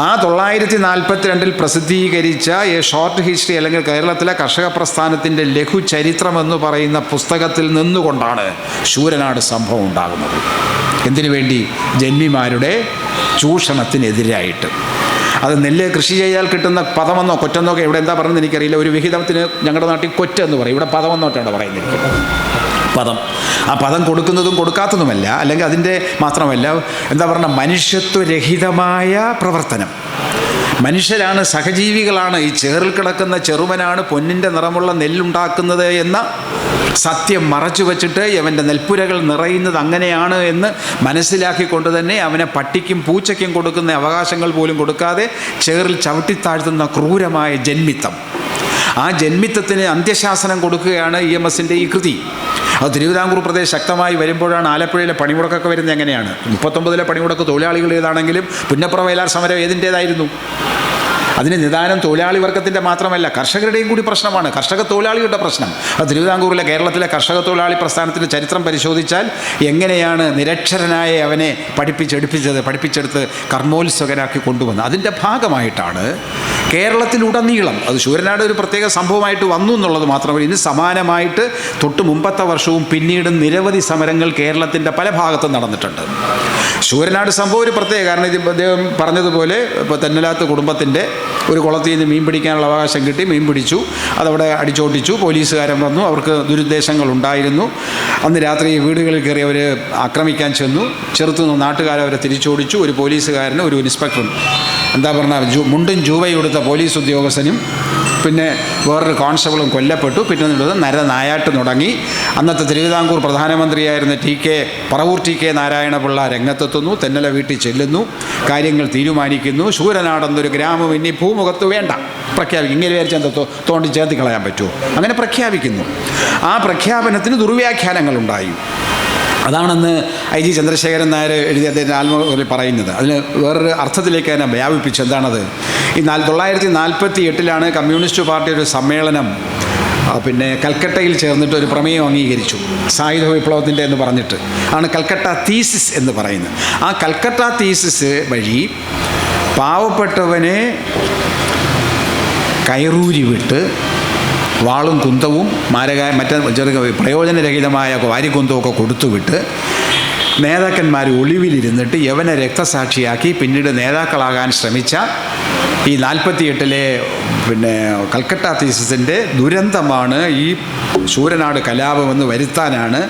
ആ 1942 പ്രസിദ്ധീകരിച്ച എ ഷോർട്ട് ഹിസ്റ്ററി അല്ലെങ്കിൽ കേരളത്തിലെ കർഷക പ്രസ്ഥാനത്തിൻ്റെ ലഘുചരിത്രം എന്ന് പറയുന്ന പുസ്തകത്തിൽ നിന്നുകൊണ്ടാണ് ശൂരനാട് സംഭവം ഉണ്ടാകുന്നത്. എന്തിനു വേണ്ടി? ജന്മിമാരുടെ ചൂഷണത്തിനെതിരായിട്ട്. അത് നെല്ല് കൃഷി ചെയ്യാൻ കിട്ടുന്ന പദമെന്നോ കൊറ്റെന്നോ ഒക്കെ ഇവിടെ എന്താ പറയുന്നത് എനിക്കറിയില്ല. ഒരു വിഹിതത്തിന് ഞങ്ങളുടെ നാട്ടിൽ കൊറ്റെന്ന് പറയും, ഇവിടെ പദമെന്നോട്ടാണ് പറയുന്നത്. പദം, ആ പദം കൊടുക്കുന്നതും കൊടുക്കാത്തതുമല്ല, അല്ലെങ്കിൽ അതിൻ്റെ മാത്രമല്ല മനുഷ്യത്വരഹിതമായ പ്രവർത്തനം. മനുഷ്യരാണ്, സഹജീവികളാണ്. ഈ ചേറിൽ കിടക്കുന്ന ചെറുമനാണ് പൊന്നിൻ്റെ നിറമുള്ള നെല്ലുണ്ടാക്കുന്നത് എന്ന സത്യം മറച്ചു വച്ചിട്ട് അവൻ്റെ നെൽപ്പുരകൾ നിറയുന്നത് അങ്ങനെയാണ് എന്ന് മനസ്സിലാക്കിക്കൊണ്ട് തന്നെ അവനെ പട്ടിക്കും പൂച്ചയ്ക്കും കൊടുക്കുന്ന അവകാശങ്ങൾ പോലും കൊടുക്കാതെ ചേറിൽ ചവിട്ടിത്താഴ്ത്തുന്ന ക്രൂരമായ ജന്മിത്തം. ആ ജന്മിത്തത്തിന് അന്ത്യശാസനം കൊടുക്കുകയാണ് EMSൻ്റെ ഈ കൃതി. അത് തിരുവിതാംകൂർ പ്രദേശം ശക്തമായി വരുമ്പോഴാണ് ആലപ്പുഴയിലെ പണിമുടക്കൊക്കെ വരുന്നത്. എങ്ങനെയാണ്? 39-ലെ പണിമുടക്ക് തൊഴിലാളികളുടേതാണെങ്കിലും പുന്നപ്ര വയലാർ സമരം ഏതിൻ്റേതായിരുന്നു? അതിന് നിദാനം തൊഴിലാളി വർഗത്തിൻ്റെ മാത്രമല്ല കർഷകരുടെയും കൂടി പ്രശ്നമാണ്, കർഷക തൊഴിലാളികളുടെ പ്രശ്നം. അത് തിരുവിതാംകൂറിലെ കേരളത്തിലെ കർഷക തൊഴിലാളി പ്രസ്ഥാനത്തിൻ്റെ ചരിത്രം പരിശോധിച്ചാൽ എങ്ങനെയാണ് നിരക്ഷരനായ അവനെ പഠിപ്പിച്ചെടുത്ത് കർമ്മോത്സുകനാക്കി കൊണ്ടുവന്നത്. അതിൻ്റെ ഭാഗമായിട്ടാണ് കേരളത്തിലുടനീളം, അത് ശൂരനാട് ഒരു പ്രത്യേക സംഭവമായിട്ട് വന്നു എന്നുള്ളത് മാത്രമല്ല, ഇതിന് സമാനമായിട്ട് തൊട്ട് മുമ്പത്തെ വർഷവും പിന്നീട് നിരവധി സമരങ്ങൾ കേരളത്തിൻ്റെ പല ഭാഗത്തും നടന്നിട്ടുണ്ട്. ശൂരനാട് സംഭവം ഒരു പ്രത്യേക കാരണം, ഇത് അദ്ദേഹം പറഞ്ഞതുപോലെ ഇപ്പോൾ തെന്നലാത്ത് കുടുംബത്തിൻ്റെ ഒരു കുളത്തിൽ നിന്ന് മീൻ പിടിക്കാനുള്ള അവകാശം കിട്ടി, മീൻ പിടിച്ചു, അതവിടെ അടിച്ചോട്ടിച്ചു, പോലീസുകാരൻ വന്നു, അവർക്ക് ദുരുദ്ദേശങ്ങളുണ്ടായിരുന്നു. അന്ന് രാത്രി വീടുകളിൽ കയറി അവർ ആക്രമിക്കാൻ ചെന്നു, ചെറുത്തുനിന്ന് നാട്ടുകാരവരെ തിരിച്ചോടിച്ചു. ഒരു പോലീസുകാരനും ഒരു ഇൻസ്പെക്ടറും മുണ്ടും ജൂവയും എടുത്ത പോലീസ് ഉദ്യോഗസ്ഥനും പിന്നെ വേറൊരു കോൺസ്റ്റബിളും കൊല്ലപ്പെട്ടു. പിറ്റേന്നിട്ട് നായാട്ട് തുടങ്ങി. അന്നത്തെ തിരുവിതാംകൂർ പ്രധാനമന്ത്രിയായിരുന്ന പറവൂർ ടി കെ നാരായണപിള്ള രംഗത്തെത്തുന്നു. തെന്നല വീട്ടിൽ ചെല്ലുന്നു, കാര്യങ്ങൾ തീരുമാനിക്കുന്നു. ശൂരനാടെന്നൊരു ഗ്രാമം ഇനി ഭൂമുഖത്ത് വേണ്ട പ്രഖ്യാപിക്കും. ഇങ്ങനെ വിചാരിച്ചാൽ തോണ്ടി ചേർത്തി കളയാൻ പറ്റുമോ? അങ്ങനെ പ്രഖ്യാപിക്കുന്നു. ആ പ്രഖ്യാപനത്തിന് ദുർവ്യാഖ്യാനങ്ങളുണ്ടായി. അതാണെന്ന് IG ചന്ദ്രശേഖരൻ നായർ എഴുതിയ അദ്ദേഹത്തിൻ്റെ ആത്മകഥയിൽ പറയുന്നത്. അതിന് വേറൊരു അർത്ഥത്തിലേക്ക് തന്നെ വ്യാപിപ്പിച്ചു. എന്താണത്? ഈ 1948 കമ്മ്യൂണിസ്റ്റ് പാർട്ടി ഒരു സമ്മേളനം പിന്നെ കൽക്കട്ടയിൽ ചേർന്നിട്ട് ഒരു പ്രമേയം അംഗീകരിച്ചു, സായുധ വിപ്ലവത്തിൻ്റെ എന്ന് പറഞ്ഞിട്ട് ആണ് കൽക്കട്ട തീസിസ് എന്ന് പറയുന്നത്. ആ കൽക്കട്ട തീസിസ് വഴി പാവപ്പെട്ടവനെ കയറൂരി വിട്ട് വാളും കുന്തവും മറ്റേ പ്രയോജനരഹിതമായ വാരിക്കുന്തമൊക്കെ കൊടുത്തുവിട്ട് നേതാക്കന്മാർ ഒളിവിലിരുന്നിട്ട് യവനെ രക്തസാക്ഷിയാക്കി പിന്നീട് നേതാക്കളാകാൻ ശ്രമിച്ച ഈ 48-ലെ പിന്നെ കൽക്കട്ട തീസിസിൻ്റെ ദുരന്തമാണ് ഈ ശൂരനാട് കലാപമെന്ന് വരുത്താനാണ്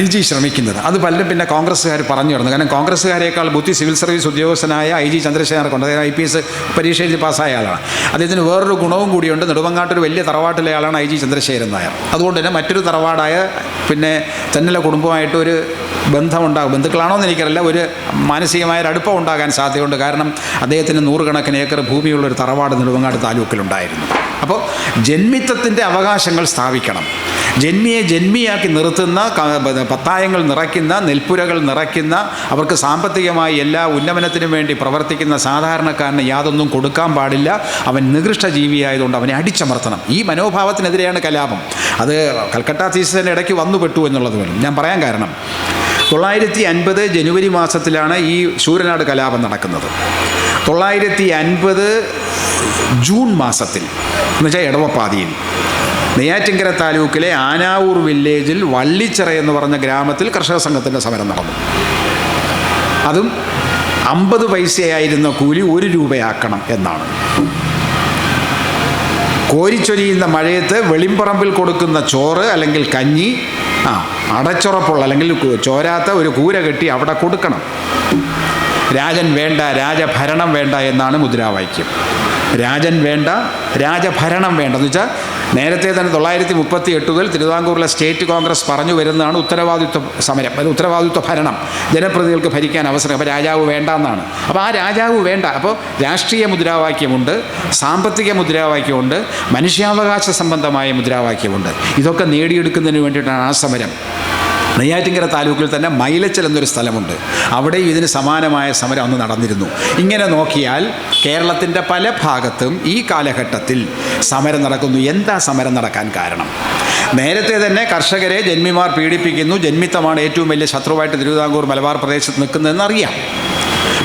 IG ശ്രമിക്കുന്നത്. അത് പലരും പിന്നെ കോൺഗ്രസ്സുകാർ പറഞ്ഞു നടന്നു. കാരണം കോൺഗ്രസ്സുകാരേക്കാൾ ബുദ്ധി സിവിൽ സർവീസ് ഉദ്യോഗസ്ഥനായ IG ചന്ദ്രശേഖരനുണ്ട്. അതായത് IPS പരീക്ഷ എഴുതി പാസ്സായ ആളാണ്. അദ്ദേഹത്തിന് വേറൊരു ഗുണവും കൂടിയുണ്ട്. നെടുമങ്ങാട്ടൊരു വലിയ തറവാട്ടിലെ ആളാണ് IG ചന്ദ്രശേഖരൻ നായർ. അതുകൊണ്ട് തന്നെ മറ്റൊരു തറവാടായ പിന്നെ തെന്നല കുടുംബമായിട്ട് ഒരു ബന്ധമുണ്ടാകും. ബന്ധുക്കളാണോന്ന് എനിക്കറിയില്ല, ഒരു മാനസികമായൊരു അടുപ്പം ഉണ്ടാകാൻ സാധ്യതയുണ്ട്. കാരണം അദ്ദേഹത്തിന് 100 കണക്കിന് ഏക്കർ ഭൂമിയുള്ളൊരു തറവാട് നെടുമങ്ങാട് താലൂക്കിലുണ്ടായിരുന്നു. അപ്പോൾ ജന്മിത്വത്തിൻ്റെ അവകാശങ്ങൾ സ്ഥാപിക്കണം. ജന്മിയെ ജന്മിയാക്കി നിർത്തുന്ന, പത്തായങ്ങൾ നിറയ്ക്കുന്ന, നെൽപ്പുരകൾ നിറയ്ക്കുന്ന, അവർക്ക് സാമ്പത്തികമായി എല്ലാ ഉന്നമനത്തിനും വേണ്ടി പ്രവർത്തിക്കുന്ന സാധാരണക്കാരന് യാതൊന്നും കൊടുക്കാൻ പാടില്ല. അവൻ നികൃഷ്ട ജീവിയായതുകൊണ്ട് അവനെ അടിച്ചമർത്തണം. ഈ മനോഭാവത്തിനെതിരെയാണ് കലാപം. അത് കൽക്കട്ട തീസിസിൻ്റെ ഇടയ്ക്ക് വന്നുപെട്ടു എന്നുള്ളത് വേണം ഞാൻ പറയാൻ. കാരണം 950 ജനുവരി മാസത്തിലാണ് ഈ ശൂരനാട് കലാപം നടക്കുന്നത്. 950 ജൂൺ മാസത്തിൽ എന്നുവെച്ചാൽ ഇടവപ്പാതിയിൽ നെയ്യാറ്റിൻകര താലൂക്കിലെ ആനാവൂർ വില്ലേജിൽ വള്ളിച്ചിറ എന്ന് പറഞ്ഞ ഗ്രാമത്തിൽ കർഷക സംഘത്തിൻ്റെ സമരം നടന്നു. അതും 50 പൈസയായിരുന്ന കൂലി 1 രൂപയാക്കണം എന്നാണ്. കോരിച്ചൊരിയുന്ന മഴയത്ത് വെളിമ്പറമ്പിൽ കൊടുക്കുന്ന ചോറ് അല്ലെങ്കിൽ കഞ്ഞി അടച്ചുറപ്പുള്ള അല്ലെങ്കിൽ ചോരാത്ത ഒരു കൂര കെട്ടി അവിടെ കൊടുക്കണം. രാജൻ വേണ്ട, രാജഭരണം വേണ്ട എന്നാണ് മുദ്രാവാക്യം. രാജൻ വേണ്ട, രാജഭരണം വേണ്ട എന്ന് വെച്ചാൽ നേരത്തെ തന്നെ 938 തിരുവിതാംകൂറിലെ സ്റ്റേറ്റ് കോൺഗ്രസ് പറഞ്ഞു വരുന്നതാണ് ഉത്തരവാദിത്വ സമരം, ഉത്തരവാദിത്വ ഭരണം, ജനപ്രതിനിധികൾക്ക് ഭരിക്കാൻ അവസരം. അപ്പോൾ രാജാവ് വേണ്ട എന്നാണ്. അപ്പോൾ ആ രാജാവ് വേണ്ട. അപ്പോൾ രാഷ്ട്രീയ മുദ്രാവാക്യമുണ്ട്, സാമ്പത്തിക മുദ്രാവാക്യമുണ്ട്, മനുഷ്യാവകാശ സംബന്ധമായ മുദ്രാവാക്യമുണ്ട്. ഇതൊക്കെ നേടിയെടുക്കുന്നതിന് വേണ്ടിയിട്ടാണ് ആ സമരം. നെയ്യാറ്റിൻകര താലൂക്കിൽ തന്നെ മൈലച്ചൽ എന്നൊരു സ്ഥലമുണ്ട്. അവിടെയും ഇതിന് സമാനമായ സമരം അന്ന് നടന്നിരുന്നു. ഇങ്ങനെ നോക്കിയാൽ കേരളത്തിൻ്റെ പല ഭാഗത്തും ഈ കാലഘട്ടത്തിൽ സമരം നടക്കുന്നു. എന്താ സമരം നടക്കാൻ കാരണം? നേരത്തെ തന്നെ കർഷകരെ ജന്മിമാർ പീഡിപ്പിക്കുന്നു. ജന്മിത്തമാണ് ഏറ്റവും വലിയ ശത്രുവായിട്ട് തിരുവിതാംകൂർ മലബാർ പ്രദേശത്ത് നിൽക്കുന്നതെന്ന് അറിയാം.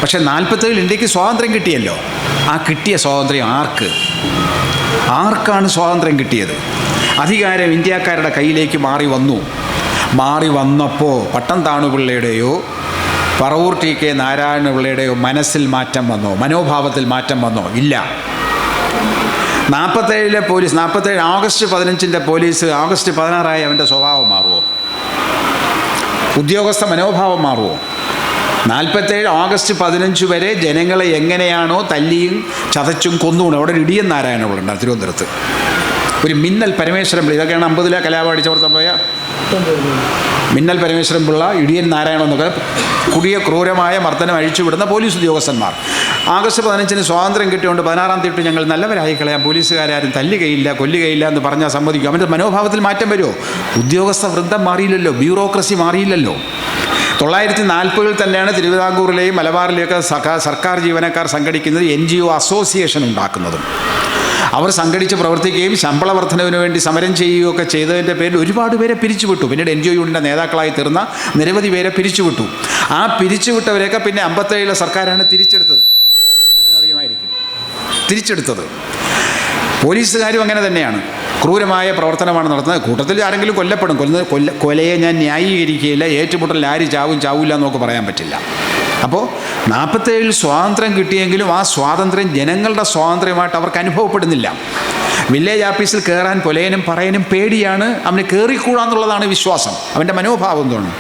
പക്ഷേ 47 ഇന്ത്യക്ക് സ്വാതന്ത്ര്യം കിട്ടിയല്ലോ. ആ കിട്ടിയ സ്വാതന്ത്ര്യം ആർക്കാണ് സ്വാതന്ത്ര്യം കിട്ടിയത്? അധികാരം ഇന്ത്യക്കാരുടെ കയ്യിലേക്ക് മാറി വന്നപ്പോൾ പട്ടം താണുപിള്ളയുടെയോ പറവൂർ TK നാരായണപിള്ളയുടെയോ മനസ്സിൽ മാറ്റം വന്നോ? മനോഭാവത്തിൽ മാറ്റം വന്നോ? ഇല്ല. 47 പോലീസ്, 47 ഓഗസ്റ്റ് 15 പോലീസ് ഓഗസ്റ്റ് 16 അവൻ്റെ സ്വഭാവം മാറുമോ? ഉദ്യോഗസ്ഥ മനോഭാവം മാറുമോ? 47 ഓഗസ്റ്റ് 15 വരെ ജനങ്ങളെ എങ്ങനെയാണോ തല്ലിയും ചതച്ചും കൊന്നുകൊണ്ട് അവിടെ ഒരു ഇടിയൻ നാരായണപിള്ള ഉണ്ടായിരുന്നു തിരുവനന്തപുരത്ത്. ഒരു മിന്നൽ പരമേശ്വരൻ പിള്ള, ഇതൊക്കെയാണ് 50-ലെ കലാപം അടിച്ചവർത്താൻ പോയ മിന്നൽ പരമേശ്വരൻ പിള്ള, ഇടിയൻ നാരായണൻ എന്നൊക്കെ കുടിയ ക്രൂരമായ മർദ്ദനം അഴിച്ചുവിടുന്ന പോലീസ് ഉദ്യോഗസ്ഥന്മാർ. ആഗസ്റ്റ് 15 സ്വാതന്ത്ര്യം കിട്ടിയോണ്ട് 16-ാം തീയതി ഞങ്ങൾ നല്ലവരായി കളയാം, പോലീസുകാരും തല്ലുകയില്ല കൊല്ലുകയില്ല എന്ന് പറഞ്ഞാൽ സമ്മതിക്കും. അവൻ്റെ മനോഭാവത്തിൽ മാറ്റം വരുമോ? ഉദ്യോഗസ്ഥ വൃന്ദം മാറിയില്ലല്ലോ, ബ്യൂറോക്രസി മാറിയില്ലല്ലോ. 940 തന്നെയാണ് തിരുവിതാംകൂറിലെയും മലബാറിലെയൊക്കെ സർക്കാർ ജീവനക്കാർ സംഘടിക്കുന്നത് NGO അസോസിയേഷൻ ഉണ്ടാക്കുന്നതും. അവർ സംഘടിച്ച് പ്രവർത്തിക്കുകയും ശമ്പള വർധനവിന് വേണ്ടി സമരം ചെയ്യുകയൊക്കെ ചെയ്തതിൻ്റെ പേരിൽ ഒരുപാട് പേരെ പിരിച്ചുവിട്ടു. പിന്നീട് NGO യൂണിയൻ്റെ നേതാക്കളായി തീർന്ന നിരവധി പേരെ പിരിച്ചുവിട്ടു. ആ പിരിച്ചുവിട്ടവരെയൊക്കെ പിന്നെ 57-ലെ സർക്കാരാണ് തിരിച്ചെടുത്തത്. അറിയുമായിരിക്കും, തിരിച്ചെടുത്തത്. പോലീസുകാരും അങ്ങനെ തന്നെയാണ്, ക്രൂരമായ പ്രവർത്തനമാണ് നടത്തുന്നത്. കൂട്ടത്തിൽ ആരെങ്കിലും കൊല്ലപ്പെടും. കൊലയെ ഞാൻ ന്യായീകരിക്കുകയില്ല. ഏറ്റുമുട്ടൽ ആര് ചാവില്ല എന്നൊക്കെ പറയാൻ പറ്റില്ല. അപ്പോൾ 47 സ്വാതന്ത്ര്യം കിട്ടിയെങ്കിലും ആ സ്വാതന്ത്ര്യം ജനങ്ങളുടെ സ്വാതന്ത്ര്യമായിട്ട് അവർക്ക് അനുഭവപ്പെടുന്നില്ല. വില്ലേജ് ഓഫീസിൽ കയറാൻ പൊലയനും പറയനും പേടിയാണ്. അവന് കയറിക്കൂടാന്നുള്ളതാണ് വിശ്വാസം, അവൻ്റെ മനോഭാവം തോന്നും.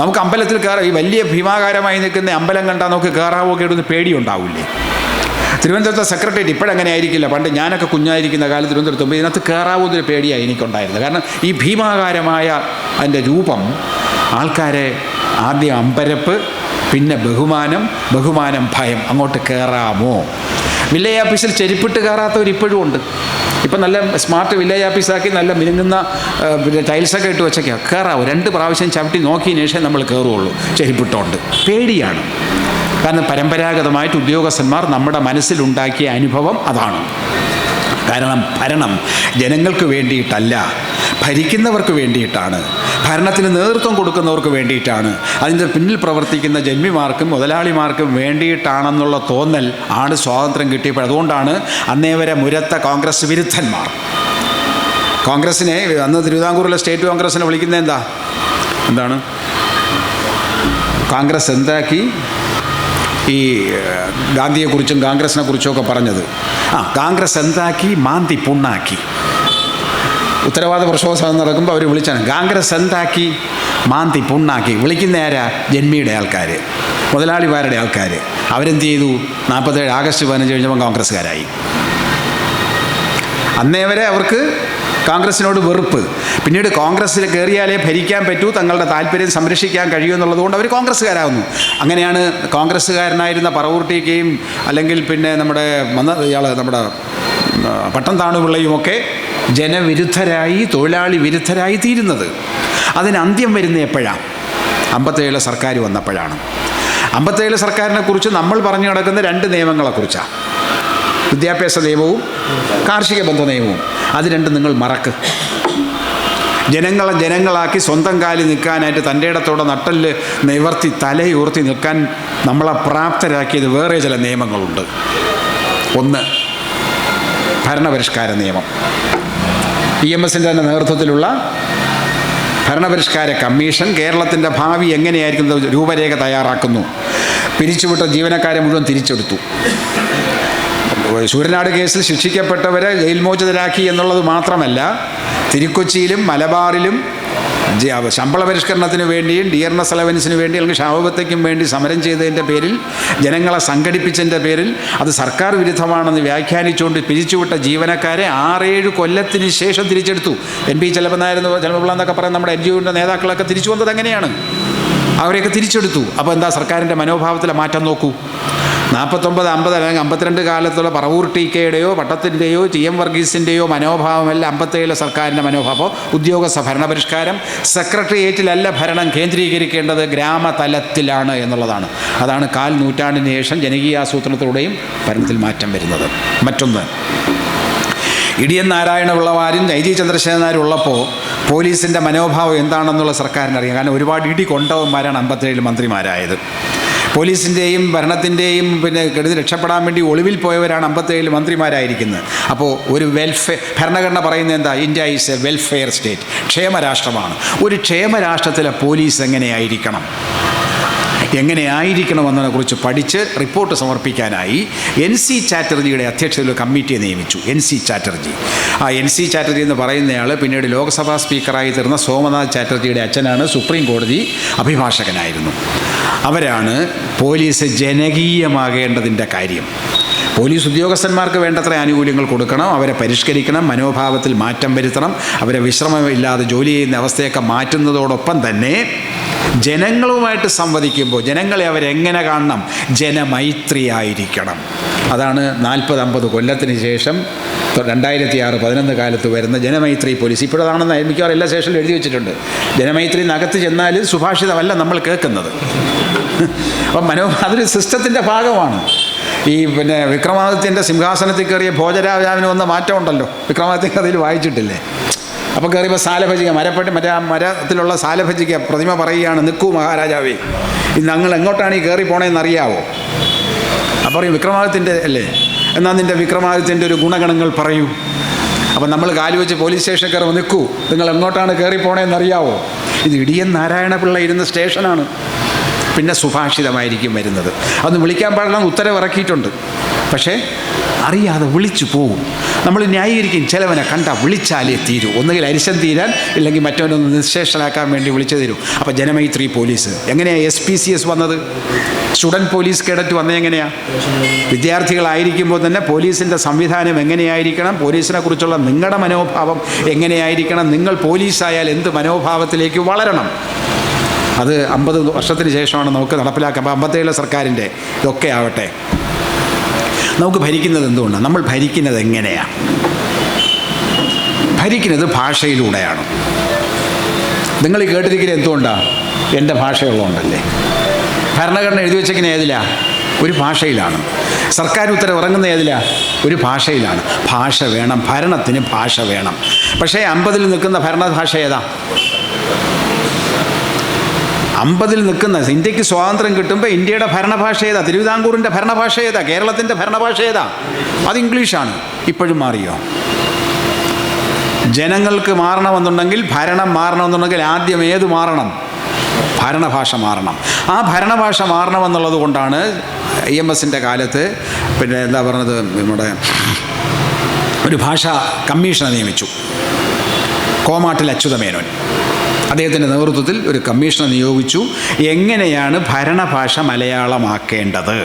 നമുക്ക് അമ്പലത്തിൽ കയറാം, ഈ വലിയ ഭീമാകാരമായി നിൽക്കുന്ന അമ്പലം കണ്ടാൽ നമുക്ക് കയറാവോ കേട്ടൊന്ന് പേടിയുണ്ടാവില്ലേ? തിരുവനന്തപുരത്തെ സെക്രട്ടേറിയറ്റ് ഇപ്പോഴങ്ങനെ ആയിരിക്കില്ല. പണ്ട് ഞാനൊക്കെ കുഞ്ഞായിരിക്കുന്ന കാലത്ത് തിരുവനന്തപുരത്ത് മുമ്പ് ഇതിനകത്ത് കയറാവുന്നൊരു പേടിയാണ് എനിക്കുണ്ടായിരുന്നത്. കാരണം ഈ ഭീമാകാരമായ അതിൻ്റെ രൂപം ആൾക്കാരെ ആദ്യം അമ്പരപ്പ്, പിന്നെ ബഹുമാനം ഭയം. അങ്ങോട്ട് കയറാമോ? വില്ലേജ് ഓഫീസിൽ ചെരുപ്പിട്ട് കയറാത്തവർ ഇപ്പോഴും ഉണ്ട്. ഇപ്പം നല്ല സ്മാർട്ട് വില്ലേജ് ഓഫീസാക്കി നല്ല മിനുങ്ങുന്ന ടൈൽസൊക്കെ ഇട്ട് വെച്ചൊക്കെ കയറാവോ? 2 പ്രാവശ്യം ചവിട്ടി നോക്കിയതിന് ശേഷം നമ്മൾ കയറുകയുള്ളൂ ചെരുപ്പിട്ടുകൊണ്ട്. പേടിയാണ്. കാരണം പരമ്പരാഗതമായിട്ട് ഉദ്യോഗസ്ഥന്മാർ നമ്മുടെ മനസ്സിലുണ്ടാക്കിയ അനുഭവം അതാണ്. കാരണം ഭരണം ജനങ്ങൾക്ക് വേണ്ടിയിട്ടല്ല, ഭരിക്കുന്നവർക്ക് വേണ്ടിയിട്ടാണ്, ഭരണത്തിന് നേതൃത്വം കൊടുക്കുന്നവർക്ക് വേണ്ടിയിട്ടാണ്, അതിൻ്റെ പിന്നിൽ പ്രവർത്തിക്കുന്ന ജന്മിമാർക്കും മുതലാളിമാർക്കും വേണ്ടിയിട്ടാണെന്നുള്ള തോന്നൽ ആണ് സ്വാതന്ത്ര്യം കിട്ടിയപ്പോൾ. അതുകൊണ്ടാണ് അന്നേ വരെ മുരത്ത കോൺഗ്രസ് വിരുദ്ധന്മാർ കോൺഗ്രസിനെ, അന്ന് തിരുവിതാംകൂറിലെ സ്റ്റേറ്റ് കോൺഗ്രസിനെ വിളിക്കുന്നത് എന്താണ് കോൺഗ്രസ് എന്താക്കി ഈ ഗാന്ധിയെക്കുറിച്ചും കോൺഗ്രസിനെ കുറിച്ചുമൊക്കെ പറഞ്ഞത്, കോൺഗ്രസ് എന്താക്കി മാന്തി പുണ്ണാക്കി. ഉത്തരവാദ പ്രക്ഷോഭം നടക്കുമ്പോൾ അവർ വിളിച്ചാണ് കോൺഗ്രസ് എന്താക്കി മാന്തി പുണ്ണാക്കി. വിളിക്കുന്ന ആരാ? ജന്മിയുടെ ആൾക്കാർ, മുതലാളിമാരുടെ ആൾക്കാർ. അവരെന്ത് ചെയ്തു? 47 ആഗസ്റ്റ് 15 കഴിഞ്ഞപ്പോൾ കോൺഗ്രസ്സുകാരായി. അന്നേ വരെ അവർക്ക് കോൺഗ്രസിനോട് വെറുപ്പ്. പിന്നീട് കോൺഗ്രസ്സിൽ കയറിയാലേ ഭരിക്കാൻ പറ്റൂ, തങ്ങളുടെ താല്പര്യം സംരക്ഷിക്കാൻ കഴിയൂ എന്നുള്ളതുകൊണ്ട് അവർ കോൺഗ്രസ്സുകാരാകുന്നു. അങ്ങനെയാണ് കോൺഗ്രസ്സുകാരനായിരുന്ന പറവൂർട്ടിക്കയും അല്ലെങ്കിൽ പിന്നെ നമ്മുടെ നമ്മുടെ പട്ടം താണുപിള്ളയുമൊക്കെ ജനവിരുദ്ധരായി, തൊഴിലാളി വിരുദ്ധരായി തീരുന്നത്. അതിന് അന്ത്യം വരുന്ന എപ്പോഴാണ്? 57 സർക്കാർ വന്നപ്പോഴാണ്. 57 സർക്കാരിനെ കുറിച്ച് നമ്മൾ പറഞ്ഞു കിടക്കുന്ന 2 നിയമങ്ങളെക്കുറിച്ചാണ്, വിദ്യാഭ്യാസ നിയമവും കാർഷിക ബന്ധ നിയമവും. അത് രണ്ടും നിങ്ങൾ മറക്ക്. ജനങ്ങളാക്കി സ്വന്തം കാലിൽ നിൽക്കാനായിട്ട് തൻ്റെ ഇടത്തോടെ നട്ടല് നിവർത്തി തലയുയർത്തി നിൽക്കാൻ നമ്മളെ പ്രാപ്തരാക്കിയത് വേറെ ചില നിയമങ്ങളുണ്ട്. ഒന്ന് ഭരണപരിഷ്കാര നിയമം. EMSൻ്റെ തന്നെ നേതൃത്വത്തിലുള്ള ഭരണപരിഷ്കാര കമ്മീഷൻ കേരളത്തിൻ്റെ ഭാവി എങ്ങനെയായിരിക്കും രൂപരേഖ തയ്യാറാക്കുന്നു. പിരിച്ചുവിട്ട ജീവനക്കാരെ മുഴുവൻ തിരിച്ചെടുത്തു. ശൂരനാട് കേസിൽ ശിക്ഷിക്കപ്പെട്ടവരെ ജയിൽ മോചിതരാക്കി എന്നുള്ളത് മാത്രമല്ല, തിരുക്കൊച്ചിയിലും മലബാറിലും ശമ്പള പരിഷ്കരണത്തിന് വേണ്ടിയും ഡിയർനെസ് അലവൻസിന് വേണ്ടി അല്ലെങ്കിൽ ക്ഷാമബത്തയ്ക്കും വേണ്ടി സമരം ചെയ്തതിൻ്റെ പേരിൽ, ജനങ്ങളെ സംഘടിപ്പിച്ചതിൻ്റെ പേരിൽ അത് സർക്കാർ വിരുദ്ധമാണെന്ന് വ്യാഖ്യാനിച്ചുകൊണ്ട് പിരിച്ചുവിട്ട ജീവനക്കാരെ 6-7 കൊല്ലത്തിന് ശേഷം തിരിച്ചെടുത്തു. NP ചെലപ്പനായിരുന്നു എന്നൊക്കെ പറയുന്ന നമ്മുടെ NGOയുടെ നേതാക്കളൊക്കെ തിരിച്ചു വന്നത് അങ്ങനെയാണ്. അവരെയൊക്കെ തിരിച്ചെടുത്തു. അപ്പോൾ എന്താ സർക്കാരിൻ്റെ മനോഭാവത്തിലെ മാറ്റം നോക്കൂ. 49, 50 അല്ലെങ്കിൽ 52 കാലത്തുള്ള പറവൂർ TKയുടെയോ പട്ടത്തിൻ്റെയോ TM വർഗീസിൻ്റെയോ മനോഭാവമല്ല 57 സർക്കാരിൻ്റെ മനോഭാവം. ഉദ്യോഗസ്ഥ ഭരണപരിഷ്കാരം. സെക്രട്ടേറിയറ്റിലല്ല ഭരണം കേന്ദ്രീകരിക്കേണ്ടത്, ഗ്രാമതലത്തിലാണ് എന്നുള്ളതാണ്. അതാണ് 4 നൂറ്റാണ്ടിന് ശേഷം ജനകീയാസൂത്രണത്തിലൂടെയും ഭരണത്തിൽ മാറ്റം വരുന്നത്. മറ്റൊന്ന്, ഇടിയൻ നാരായണപിള്ളമാരും നൈജി ചന്ദ്രശേഖരനാരും ഉള്ളപ്പോൾ പോലീസിൻ്റെ മനോഭാവം എന്താണെന്നുള്ള സർക്കാരിനറിയാം. കാരണം ഒരുപാട് ഇടി കൊണ്ടവന്മാരാണ് 57 മന്ത്രിമാരായത്. പോലീസിൻ്റെയും ഭരണത്തിൻ്റെയും പിന്നെ കെടുതി രക്ഷപ്പെടാൻ വേണ്ടി ഒളിവിൽ പോയവരാണ് 57 മന്ത്രിമാരായിരിക്കുന്നത്. അപ്പോൾ ഒരു ഭരണഘടന പറയുന്നത് എന്താ? India is a welfare state, ക്ഷേമരാഷ്ട്രമാണ്. ഒരു ക്ഷേമരാഷ്ട്രത്തിലെ പോലീസ് എങ്ങനെയായിരിക്കണമെന്നതിനെക്കുറിച്ച് പഠിച്ച് റിപ്പോർട്ട് സമർപ്പിക്കാനായി NC ചാറ്റർജിയുടെ അധ്യക്ഷതയിൽ കമ്മിറ്റിയെ നിയമിച്ചു. NC ചാറ്റർജി. ആ NC ചാറ്റർജി എന്ന് പറയുന്നയാൾ പിന്നീട് ലോക്സഭാ സ്പീക്കറായി തീർന്ന സോമനാഥ് ചാറ്റർജിയുടെ അച്ഛനാണ്, സുപ്രീം കോടതി അഭിഭാഷകനായിരുന്നു. അവരാണ് പോലീസ് ജനകീയമാകേണ്ടതിൻ്റെ കാര്യം. പോലീസ് ഉദ്യോഗസ്ഥന്മാർക്ക് വേണ്ടത്ര ആനുകൂല്യങ്ങൾ കൊടുക്കണം, അവരെ പരിഷ്കരിക്കണം, മനോഭാവത്തിൽ മാറ്റം വരുത്തണം, അവരെ വിശ്രമമില്ലാതെ ജോലി ചെയ്യുന്ന അവസ്ഥയൊക്കെ മാറ്റുന്നതോടൊപ്പം തന്നെ ജനങ്ങളുമായിട്ട് സംവദിക്കുമ്പോൾ ജനങ്ങളെ അവരെങ്ങനെ കാണണം? ജനമൈത്രിയായിരിക്കണം. അതാണ് 40-50 കൊല്ലത്തിന് ശേഷം 2006-11 കാലത്ത് വരുന്ന ജനമൈത്രി പോലീസ്. ഇപ്പോഴതാണെന്ന് മിക്കവാറും എല്ലാ സ്റ്റേഷനിലും എഴുതി വെച്ചിട്ടുണ്ട്. ജനമൈത്രി നകത്ത് ചെന്നാൽ സുഭാഷിതമല്ല നമ്മൾ കേൾക്കുന്നത്. അപ്പം അതൊരു സിസ്റ്റത്തിൻ്റെ ഭാഗമാണ്. ഈ പിന്നെ വിക്രമാദിത്യൻ്റെ സിംഹാസനത്തിൽ കയറിയ ഭോജരാജാവിന് വന്ന മാറ്റമുണ്ടല്ലോ, വിക്രമാദിത്യ കഥയിൽ വായിച്ചിട്ടില്ലേ? അപ്പോൾ കയറിയപ്പോൾ സാലഭജിക മരത്തിലുള്ള സാലഭജിക പ്രതിമ പറയുകയാണ്, നിൽക്കൂ മഹാരാജാവേ, ഞങ്ങൾ എങ്ങോട്ടാണ് ഈ കയറി പോണേന്ന് അറിയാവോ? അപ്പോൾ പറയും വിക്രമാദിത്യൻ്റെ അല്ലേ, എന്നാൽ നിൻ്റെ വിക്രമാദിത്യൻ്റെ ഒരു ഗുണഗണങ്ങൾ പറയൂ. അപ്പം നമ്മൾ കാല് വെച്ച് പോലീസ് സ്റ്റേഷനിൽ കയറുമ്പോൾ നിൽക്കൂ, നിങ്ങൾ എങ്ങോട്ടാണ് കയറി പോണേന്ന് അറിയാവോ? ഇത് ഇടിയൻ നാരായണപിള്ള ഇരുന്ന സ്റ്റേഷനാണ്. പിന്നെ സുഭാഷിതമായിരിക്കും വരുന്നത്. അതൊന്ന് വിളിക്കാൻ പാടില്ല, ഉത്തരവ് ഇറക്കിയിട്ടുണ്ട്. പക്ഷേ അറിയാതെ വിളിച്ചു പോകും. നമ്മൾ ന്യായീകരിക്കും, ചിലവനെ കണ്ടാൽ വിളിച്ചാലേ തീരൂ, ഒന്നുകിൽ അരിശം തീരാൻ ഇല്ലെങ്കിൽ മറ്റവനൊന്ന് നിശേഷനാക്കാൻ വേണ്ടി വിളിച്ചു തരും. അപ്പോൾ ജനമൈത്രി പോലീസ് എങ്ങനെയാണ് SPCS വന്നത്? സ്റ്റുഡൻറ്റ് പോലീസ് കേഡറ്റ് വന്നത് എങ്ങനെയാണ്? വിദ്യാർത്ഥികളായിരിക്കുമ്പോൾ തന്നെ പോലീസിൻ്റെ സംവിധാനം എങ്ങനെയായിരിക്കണം, പോലീസിനെ കുറിച്ചുള്ള നിങ്ങളുടെ മനോഭാവം എങ്ങനെയായിരിക്കണം, നിങ്ങൾ പോലീസായാൽ എന്ത് മനോഭാവത്തിലേക്ക് വളരണം, അത് 50 വർഷത്തിന് ശേഷമാണ് നമുക്ക് നടപ്പിലാക്കാം. അപ്പോൾ 57 സർക്കാരിൻ്റെ ഇതൊക്കെ ആവട്ടെ, നമുക്ക് ഭരിക്കുന്നത് എന്തുകൊണ്ടാണ്? നമ്മൾ ഭരിക്കുന്നത് എങ്ങനെയാണ്? ഭരിക്കുന്നത് ഭാഷയിലൂടെയാണ്. നിങ്ങൾ കേട്ടിരിക്കുന്നത് എന്തുകൊണ്ടാണ്? എൻ്റെ ഭാഷയുള്ളതുകൊണ്ടല്ലേ. ഭരണഘടന എഴുതി വെച്ചേക്കുന്ന ഏതിലാണ്? ഒരു ഭാഷയിലാണ്. സർക്കാർ ഉത്തരവ് ഇറങ്ങുന്ന ഏതിലാ? ഒരു ഭാഷയിലാണ്. ഭാഷ വേണം, ഭരണത്തിന് ഭാഷ വേണം. പക്ഷേ 50-ൽ നിൽക്കുന്ന ഭരണഭാഷ ഏതാ? 50-ൽ നിൽക്കുന്ന, ഇന്ത്യക്ക് സ്വാതന്ത്ര്യം കിട്ടുമ്പോൾ ഇന്ത്യയുടെ ഭരണഭാഷ ഏതാ? തിരുവിതാംകൂറിൻ്റെ ഭരണഭാഷ ഏതാ? കേരളത്തിൻ്റെ ഭരണഭാഷ ഏതാ? അത് ഇംഗ്ലീഷാണ്. ഇപ്പോഴും മാറിയോ? ജനങ്ങൾക്ക് മാറണമെന്നുണ്ടെങ്കിൽ, ഭരണം മാറണമെന്നുണ്ടെങ്കിൽ ആദ്യം ഏത് മാറണം? ഭരണഭാഷ മാറണം. ആ ഭരണഭാഷ മാറണമെന്നുള്ളത് കൊണ്ടാണ് EMSൻ്റെ കാലത്ത് പിന്നെ എന്താ പറഞ്ഞത്, നമ്മുടെ ഒരു ഭാഷാ കമ്മീഷനെ നിയമിച്ചു. കോമാട്ടിൽ അച്യുതമേനോൻ അദ്ദേഹത്തിൻ്റെ നേതൃത്വത്തിൽ ഒരു കമ്മീഷനെ നിയോഗിച്ചു. എങ്ങനെയാണ് ഭരണഭാഷ മലയാളമാക്കേണ്ടത്?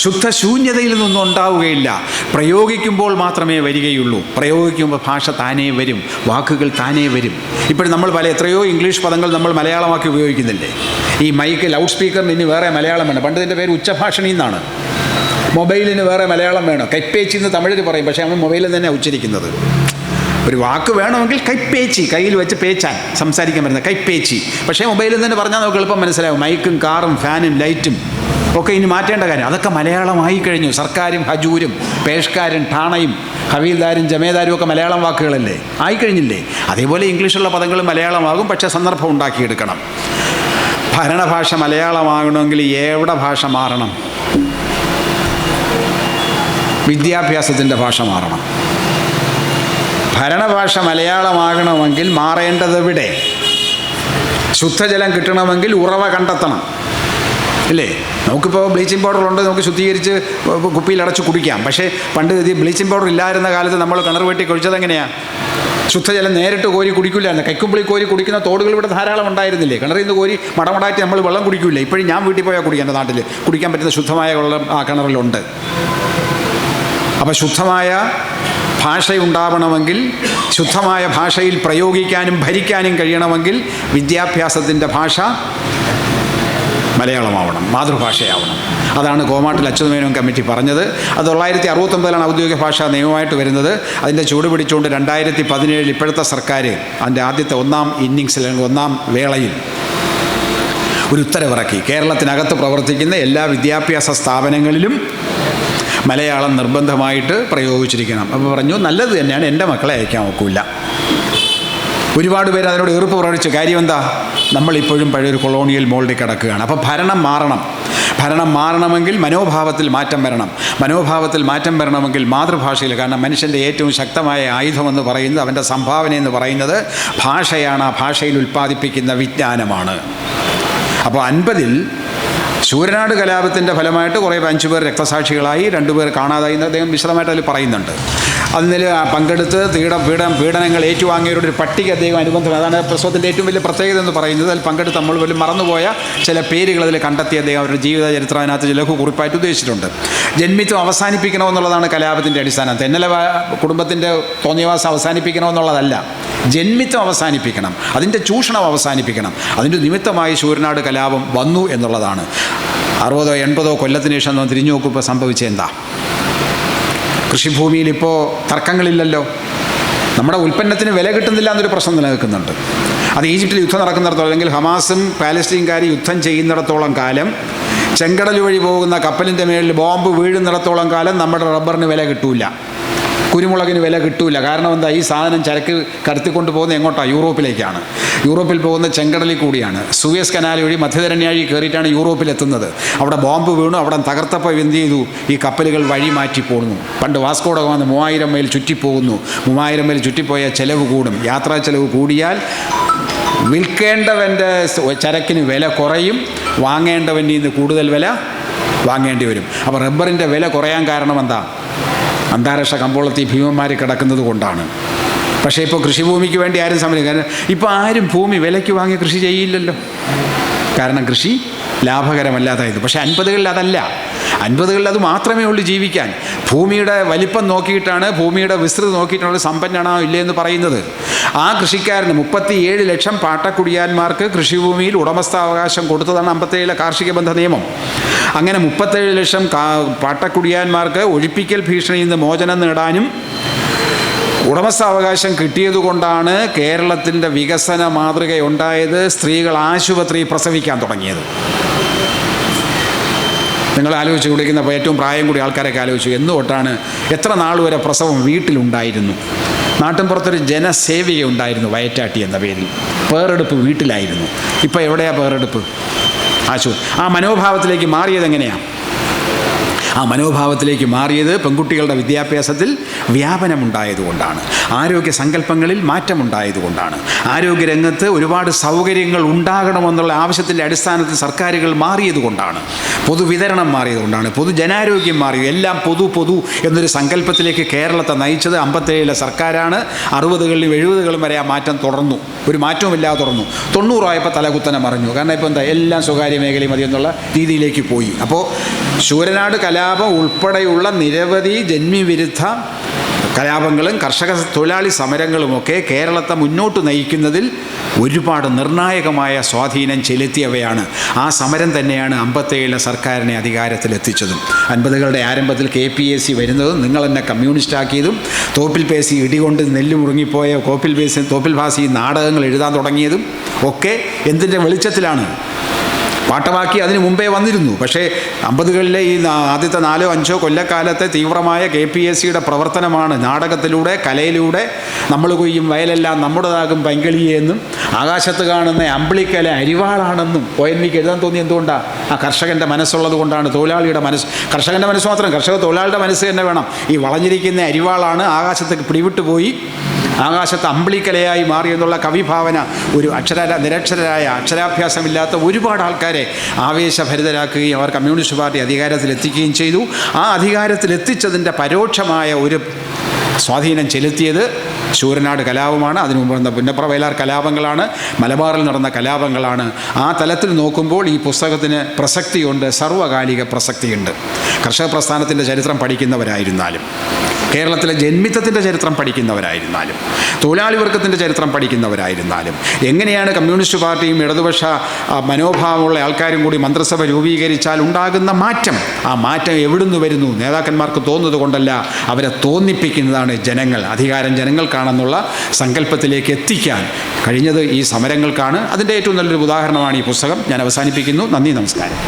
ശുദ്ധശൂന്യതയിൽ നിന്നും ഉണ്ടാവുകയില്ല, പ്രയോഗിക്കുമ്പോൾ മാത്രമേ വരികയുള്ളൂ. പ്രയോഗിക്കുമ്പോൾ ഭാഷ താനേ വരും, വാക്കുകൾ താനേ വരും. ഇപ്പോഴും നമ്മൾ എത്രയോ ഇംഗ്ലീഷ് പദങ്ങൾ നമ്മൾ മലയാളമാക്കി ഉപയോഗിക്കുന്നില്ലേ? ഈ മൈക്ക്, ലൗഡ് സ്പീക്കറിന് ഇനി വേറെ മലയാളം വേണം. പണ്ട് ഇതിൻ്റെ പേര് ഉച്ചഭാഷണി എന്നാണ്. മൊബൈലിന് വേറെ മലയാളം വേണം. കൈപ്പേച്ചി എന്ന് തമിഴിൽ പറയും, പക്ഷേ നമ്മൾ മൊബൈലിൽ തന്നെ ഉച്ചരിക്കുന്നത്. ഒരു വാക്ക് വേണമെങ്കിൽ കൈപ്പേച്ചി, കയ്യിൽ വെച്ച് പേച്ചാൻ സംസാരിക്കാൻ പറ്റുന്ന കൈപ്പേച്ചി. പക്ഷേ മൊബൈലിൽ തന്നെ പറഞ്ഞാൽ നമുക്ക് എളുപ്പം മനസ്സിലാവും. മൈക്കും കാറും ഫാനും ലൈറ്റും ഒക്കെ ഇനി മാറ്റേണ്ട കാര്യം. അതൊക്കെ മലയാളമായി കഴിഞ്ഞു. സർക്കാരും ഹജൂരും പേഷ്കാരും ഠാണയും ഹവീൽദാരും ജമേദാരും ഒക്കെ മലയാളം വാക്കുകളല്ലേ, ആയിക്കഴിഞ്ഞില്ലേ? അതേപോലെ ഇംഗ്ലീഷുള്ള പദങ്ങൾ മലയാളമാകും, പക്ഷേ സന്ദർഭം ഉണ്ടാക്കിയെടുക്കണം. ഭരണഭാഷ മലയാളമാകണമെങ്കിൽ എവിടെ ഭാഷ മാറണം? വിദ്യാഭ്യാസത്തിൻ്റെ ഭാഷ മാറണം. ഭരണഭാഷ മലയാളമാകണമെങ്കിൽ മാറേണ്ടതെവിടെ? ശുദ്ധജലം കിട്ടണമെങ്കിൽ ഉറവ കണ്ടെത്തണം, ഇല്ലേ? നമുക്കിപ്പോൾ ബ്ലീച്ചിങ് പൗഡറുണ്ട്, നമുക്ക് ശുദ്ധീകരിച്ച് കുപ്പിയിലടച്ച് കുടിക്കാം. പക്ഷേ പണ്ട് ഈ ബ്ലീച്ചിങ് പൗഡർ ഇല്ലായിരുന്ന കാലത്ത് നമ്മൾ കിണർ വെട്ടി കുഴിച്ചത് എങ്ങനെയാണ്? ശുദ്ധജലം നേരിട്ട് കോരി കുടിക്കില്ലായിരുന്നു. കൈക്കുമ്പിളി കോരി കുടിക്കുന്ന തോടുകൾ ഇവിടെ ധാരാളം ഉണ്ടായിരുന്നില്ലേ? കിണറിൽ നിന്ന് കോരി മടമടാറ്റി നമ്മൾ വെള്ളം കുടിക്കില്ല. ഇപ്പോഴും ഞാൻ വീട്ടിൽ പോയാൽ കുടിക്കാം. എൻ്റെ നാട്ടിൽ കുടിക്കാൻ പറ്റുന്ന ശുദ്ധമായ വെള്ളം ആ കിണറിലുണ്ട്. അപ്പോൾ ശുദ്ധമായ ഭാഷയുണ്ടാവണമെങ്കിൽ, ശുദ്ധമായ ഭാഷയിൽ പ്രയോഗിക്കാനും ഭരിക്കാനും കഴിയണമെങ്കിൽ വിദ്യാഭ്യാസത്തിൻ്റെ ഭാഷ മലയാളമാവണം, മാതൃഭാഷയാവണം. അതാണ് കോമാട്ടിൽ അച്യുതമേനോൻ കമ്മിറ്റി പറഞ്ഞത്. അത് 1969 ഔദ്യോഗിക ഭാഷാ നിയമമായിട്ട് വരുന്നത്. അതിൻ്റെ ചൂട് പിടിച്ചുകൊണ്ട് 2017 ഇപ്പോഴത്തെ സർക്കാർ അതിൻ്റെ ആദ്യത്തെ ഒന്നാം ഇന്നിങ്സിൽ, അല്ലെങ്കിൽ ഒന്നാം വേളയിൽ ഒരു ഉത്തരവിറക്കി. കേരളത്തിനകത്ത് പ്രവർത്തിക്കുന്ന എല്ലാ വിദ്യാഭ്യാസ സ്ഥാപനങ്ങളിലും മലയാളം നിർബന്ധമായിട്ട് പ്രയോഗിച്ചിരിക്കണം. അപ്പോൾ പറഞ്ഞു, നല്ലത് തന്നെയാണ്, എൻ്റെ മക്കളെ അയക്കാൻ ഒക്കില്ല. ഒരുപാട് പേര് അതിനോട് എതിർപ്പ് പ്രകടിച്ചു. കാര്യം എന്താ? നമ്മളിപ്പോഴും പഴയൊരു കൊളോണിയൽ മോൾഡിൽ കിടക്കുകയാണ്. അപ്പോൾ ഭരണം മാറണം. ഭരണം മാറണമെങ്കിൽ മനോഭാവത്തിൽ മാറ്റം വരണം. മനോഭാവത്തിൽ മാറ്റം വരണമെങ്കിൽ മാതൃഭാഷയിൽ, കാരണം മനുഷ്യൻ്റെ ഏറ്റവും ശക്തമായ ആയുധമെന്ന് പറയുന്നത്, അവൻ്റെ സംഭാവന എന്ന് പറയുന്നത് ഭാഷയാണ്. ആ ഭാഷയിൽ ഉൽപ്പാദിപ്പിക്കുന്ന വിജ്ഞാനമാണ്. അപ്പോൾ 50-ൽ ശൂരനാട് കലാപത്തിൻ്റെ ഫലമായിട്ട് കുറേ 5 പേർ രക്തസാക്ഷികളായി, 2 പേർ കാണാതായി എന്ന് അദ്ദേഹം വിശദമായിട്ട് അതിൽ പറയുന്നുണ്ട്. അതിൽ പങ്കെടുത്ത് പീഡനങ്ങൾ ഏറ്റുവാങ്ങിയവരുടെ ഒരു പട്ടിക അദ്ദേഹം അനുബന്ധം, അതാണ് പ്രസവത്തിൻ്റെ ഏറ്റവും വലിയ പ്രത്യേകത എന്ന് പറയുന്നത്. അതിൽ പങ്കെടുത്ത് നമ്മൾ പോലും മറന്നുപോയ ചില പേരുകൾ അതിൽ കണ്ടെത്തി അദ്ദേഹം അവരുടെ ജീവിത ചരിത്രം അതിനകത്ത് ലഘു കുറിപ്പായിട്ട് ഉദ്ദേശിച്ചിട്ടുണ്ട്. ജന്മിത്വം അവസാനിപ്പിക്കണമെന്നുള്ളതാണ് കലാപത്തിൻ്റെ അടിസ്ഥാനം. തെന്നല കുടുംബത്തിൻ്റെ തോന്നിയവാസം അവസാനിപ്പിക്കണമെന്നുള്ളതല്ല, ജന്മിത്വം അവസാനിപ്പിക്കണം, അതിൻ്റെ ചൂഷണം അവസാനിപ്പിക്കണം. അതിൻ്റെ നിമിത്തമായി ശൂരനാട് കലാപം വന്നു എന്നുള്ളതാണ്. 60-80 കൊല്ലത്തിന് ശേഷം നമ്മൾ തിരിഞ്ഞു നോക്കുമ്പോൾ സംഭവിച്ചെന്താ? കൃഷിഭൂമിയിൽ ഇപ്പോൾ തർക്കങ്ങളില്ലല്ലോ. നമ്മുടെ ഉൽപ്പന്നത്തിന് വില കിട്ടുന്നില്ല എന്നൊരു പ്രശ്നം നിലനിൽക്കുന്നുണ്ട്. അത് ഈജിപ്തിൽ യുദ്ധം നടക്കുന്നിടത്തോളം, അല്ലെങ്കിൽ ഹമാസും പാലസ്തീൻകാരും യുദ്ധം ചെയ്യുന്നിടത്തോളം കാലം, ചെങ്കടൽ വഴി പോകുന്ന കപ്പലിൻ്റെ മേളിൽ ബോംബ് വീഴുന്നിടത്തോളം കാലം നമ്മുടെ റബ്ബറിന് വില കിട്ടൂല, കുരുമുളകിന് വില കിട്ടൂല. കാരണം എന്താ? ഈ സാധനം ചരക്ക് കടത്തിക്കൊണ്ട് പോകുന്നത് എങ്ങോട്ടാണ്? യൂറോപ്പിലേക്കാണ്. യൂറോപ്പിൽ പോകുന്ന ചെങ്കടലിൽ കൂടിയാണ്. സൂയസ് കനാൽ വഴി മധ്യധരണ്യാഴി കയറിയിട്ടാണ് യൂറോപ്പിലെത്തുന്നത്. അവിടെ ബോംബ് വീണു. അവിടെ തകർത്തപ്പോൾ എന്ത് ചെയ്തു? ഈ കപ്പലുകൾ വഴി മാറ്റി പോകുന്നു. പണ്ട് വാസ്കോഡ ഗാമ 3000 മൈൽ ചുറ്റിപ്പോകുന്നു. 3000 മൈൽ ചുറ്റിപ്പോയാൽ ചിലവ് കൂടും. യാത്രാ ചിലവ് കൂടിയാൽ വിൽക്കേണ്ടവൻ്റെ ചരക്കിന് വില കുറയും, വാങ്ങേണ്ടവൻ്റെ നിന്ന് കൂടുതൽ വില വാങ്ങേണ്ടി വരും. അപ്പോൾ റബ്ബറിൻ്റെ വില കുറയാൻ കാരണം എന്താ? അന്താരാഷ്ട്ര കമ്പോളത്തിൽ ഭീമന്മാർ കിടക്കുന്നത് കൊണ്ടാണ്. പക്ഷേ ഇപ്പോൾ കൃഷിഭൂമിക്ക് വേണ്ടി ആരും സമരം, കാരണം ഇപ്പോൾ ആരും ഭൂമി വിലയ്ക്ക് വാങ്ങി കൃഷി ചെയ്യില്ലല്ലോ. കാരണം കൃഷി ലാഭകരമല്ലാതായത്. പക്ഷേ 50-കളിൽ അതല്ല. 50-കളിൽ അത് മാത്രമേ ഉള്ളൂ ജീവിക്കാൻ. ഭൂമിയുടെ വലിപ്പം നോക്കിയിട്ടാണ്, ഭൂമിയുടെ വിസ്തൃതി നോക്കിയിട്ടാണ് സമ്പന്നനാണോ ഇല്ലേ എന്ന് പറയുന്നത്. ആ കൃഷിക്കാരന് 37 ലക്ഷം പാട്ടക്കുടിയാന്മാർക്ക് കൃഷിഭൂമിയിൽ ഉടമസ്ഥാവകാശം കൊടുത്തതാണ് 57 കാർഷിക ബന്ധ നിയമം. അങ്ങനെ 37 ലക്ഷം പാട്ടക്കുടിയാന്മാർക്ക് ഒഴിപ്പിക്കൽ ഭീഷണിയിൽ നിന്ന് മോചനം നേടാനും ഉടമസ്ഥാവകാശം കിട്ടിയതുകൊണ്ടാണ് കേരളത്തിൻ്റെ വികസന മാതൃകയുണ്ടായത്. സ്ത്രീകൾ ആശുപത്രി പ്രസവിക്കാൻ തുടങ്ങിയത്. നിങ്ങൾ ആലോചിച്ച് കുടിക്കുന്ന ഏറ്റവും പ്രായം കൂടി ആൾക്കാരൊക്കെ ആലോചിച്ചു എന്ന് തൊട്ടാണ് എത്ര നാൾ വരെ പ്രസവം വീട്ടിലുണ്ടായിരുന്നു. നാട്ടിൻപുറത്തൊരു ജനസേവിക ഉണ്ടായിരുന്നു വയറ്റാട്ടി എന്ന പേരിൽ. പേറെടുപ്പ് വീട്ടിലായിരുന്നു. ഇപ്പോൾ എവിടെയാണ് പേറെടുപ്പ്? ആ മനോഭാവത്തിലേക്ക് മാറിയത് എങ്ങനെയാണ്? ആ മനോഭാവത്തിലേക്ക് മാറിയത് പെൺകുട്ടികളുടെ വിദ്യാഭ്യാസത്തിൽ വ്യാപനമുണ്ടായതുകൊണ്ടാണ്. ആരോഗ്യ സങ്കല്പങ്ങളിൽ മാറ്റമുണ്ടായതുകൊണ്ടാണ്. ആരോഗ്യരംഗത്ത് ഒരുപാട് സൗകര്യങ്ങൾ ഉണ്ടാകണമെന്നുള്ള ആവശ്യത്തിൻ്റെ അടിസ്ഥാനത്തിൽ സർക്കാരുകൾ മാറിയതുകൊണ്ടാണ്. പൊതുവിതരണം മാറിയതുകൊണ്ടാണ്. പൊതുജനാരോഗ്യം മാറിയത്. എല്ലാം പൊതു എന്നൊരു സങ്കല്പത്തിലേക്ക് കേരളത്തെ നയിച്ചത് 57 സർക്കാരാണ്. 60കളിലും 70കളും വരെ ആ മാറ്റം തുടർന്നു. ഒരു മാറ്റവുമില്ലാതെ തുടർന്നു. 90 ആയപ്പോൾ തലകുത്തനെ മറിഞ്ഞു. കാരണം ഇപ്പോൾ എന്താ, എല്ലാം സ്വകാര്യ മേഖലയും മതി എന്നുള്ള രീതിയിലേക്ക് പോയി. അപ്പോൾ ശൂരനാട് കലാപം ഉൾപ്പെടെയുള്ള നിരവധി ജന്മിവിരുദ്ധ കലാപങ്ങളും കർഷക തൊഴിലാളി സമരങ്ങളുമൊക്കെ കേരളത്തെ മുന്നോട്ട് നയിക്കുന്നതിൽ ഒരുപാട് നിർണായകമായ സ്വാധീനം ചെലുത്തിയവയാണ്. ആ സമരം തന്നെയാണ് 57 സർക്കാരിനെ അധികാരത്തിലെത്തിച്ചതും. 50കളുടെ ആരംഭത്തിൽ KPAC വരുന്നതും നിങ്ങൾ എന്നെ കമ്മ്യൂണിസ്റ്റാക്കിയതും തോപ്പിൽ പേസി ഇടികൊണ്ട് നെല്ല് മുറുങ്ങിപ്പോയ തോപ്പിൽ ഭാസി നാടകങ്ങൾ എഴുതാൻ തുടങ്ങിയതും ഒക്കെ എന്തിൻ്റെ വെളിച്ചത്തിലാണ്? പാട്ടവാക്കി അതിന് മുമ്പേ വന്നിരുന്നു. പക്ഷേ 50കളിലെ ഈ ആദ്യത്തെ 4-5 കൊല്ലക്കാലത്തെ തീവ്രമായ KPACയുടെ പ്രവർത്തനമാണ് നാടകത്തിലൂടെ, കലയിലൂടെ നമ്മൾ കൊയ്യും വയലെല്ലാം നമ്മുടേതാകും പൈങ്കളിയെന്നും ആകാശത്ത് കാണുന്ന അമ്പിളിക്കല അരിവാളാണെന്നും ONVക്ക് എഴുതാൻ തോന്നി. എന്തുകൊണ്ടാണ്? ആ കർഷകൻ്റെ മനസ്സുള്ളത് കൊണ്ടാണ്. തൊഴിലാളിയുടെ മനസ്സ്, കർഷകൻ്റെ മനസ്സ് മാത്രം, തൊഴിലാളിയുടെ മനസ്സ് തന്നെ വേണം. ഈ വളഞ്ഞിരിക്കുന്ന അരിവാളാണ് ആകാശത്ത് പിടിവിട്ടു പോയി ആകാശത്ത് അമ്പിളിക്കലയായി മാറി എന്നുള്ള കവിഭാവന ഒരു നിരക്ഷരരായ അക്ഷരാഭ്യാസമില്ലാത്ത ഒരുപാട് ആൾക്കാരെ ആവേശഭരിതരാക്കുകയും അവർ കമ്മ്യൂണിസ്റ്റ് പാർട്ടി അധികാരത്തിലെത്തിക്കുകയും ചെയ്തു. ആ അധികാരത്തിലെത്തിച്ചതിൻ്റെ പരോക്ഷമായ ഒരു സ്വാധീനം ചെലുത്തിയത് ശൂരനാട് കലാപമാണ്. അതിനു മുമ്പ് നടന്ന പുന്നപ്ര വയലാർ കലാപങ്ങളാണ്. മലബാറിൽ നടന്ന കലാപങ്ങളാണ്. ആ തലത്തിൽ നോക്കുമ്പോൾ ഈ പുസ്തകത്തിന് പ്രസക്തിയുണ്ട്, സർവ്വകാലിക പ്രസക്തിയുണ്ട്. കർഷക പ്രസ്ഥാനത്തിൻ്റെ ചരിത്രം പഠിക്കുന്നവരായിരുന്നാലും, കേരളത്തിലെ ജന്മിത്വത്തിൻ്റെ ചരിത്രം പഠിക്കുന്നവരായിരുന്നാലും, തൊഴിലാളി വർഗത്തിൻ്റെ ചരിത്രം പഠിക്കുന്നവരായിരുന്നാലും, എങ്ങനെയാണ് കമ്മ്യൂണിസ്റ്റ് പാർട്ടിയും ഇടതുപക്ഷ മനോഭാവമുള്ള ആൾക്കാരും കൂടി മന്ത്രിസഭ രൂപീകരിച്ചാൽ ഉണ്ടാകുന്ന മാറ്റം, ആ മാറ്റം എവിടുന്ന് വരുന്നു? നേതാക്കന്മാർക്ക് തോന്നുന്നത് കൊണ്ടല്ല, അവരെ തോന്നിപ്പിക്കുന്നതാണ് ജനങ്ങൾ. അധികാരം ജനങ്ങൾക്കാണെന്നുള്ള സങ്കല്പത്തിലേക്ക് എത്തിക്കാൻ കഴിഞ്ഞത് ഈ സമരങ്ങൾക്കാണ്. അതിൻ്റെ ഏറ്റവും നല്ലൊരു ഉദാഹരണമാണ് ഈ പുസ്തകം. ഞാൻ അവസാനിപ്പിക്കുന്നു. നന്ദി, നമസ്കാരം.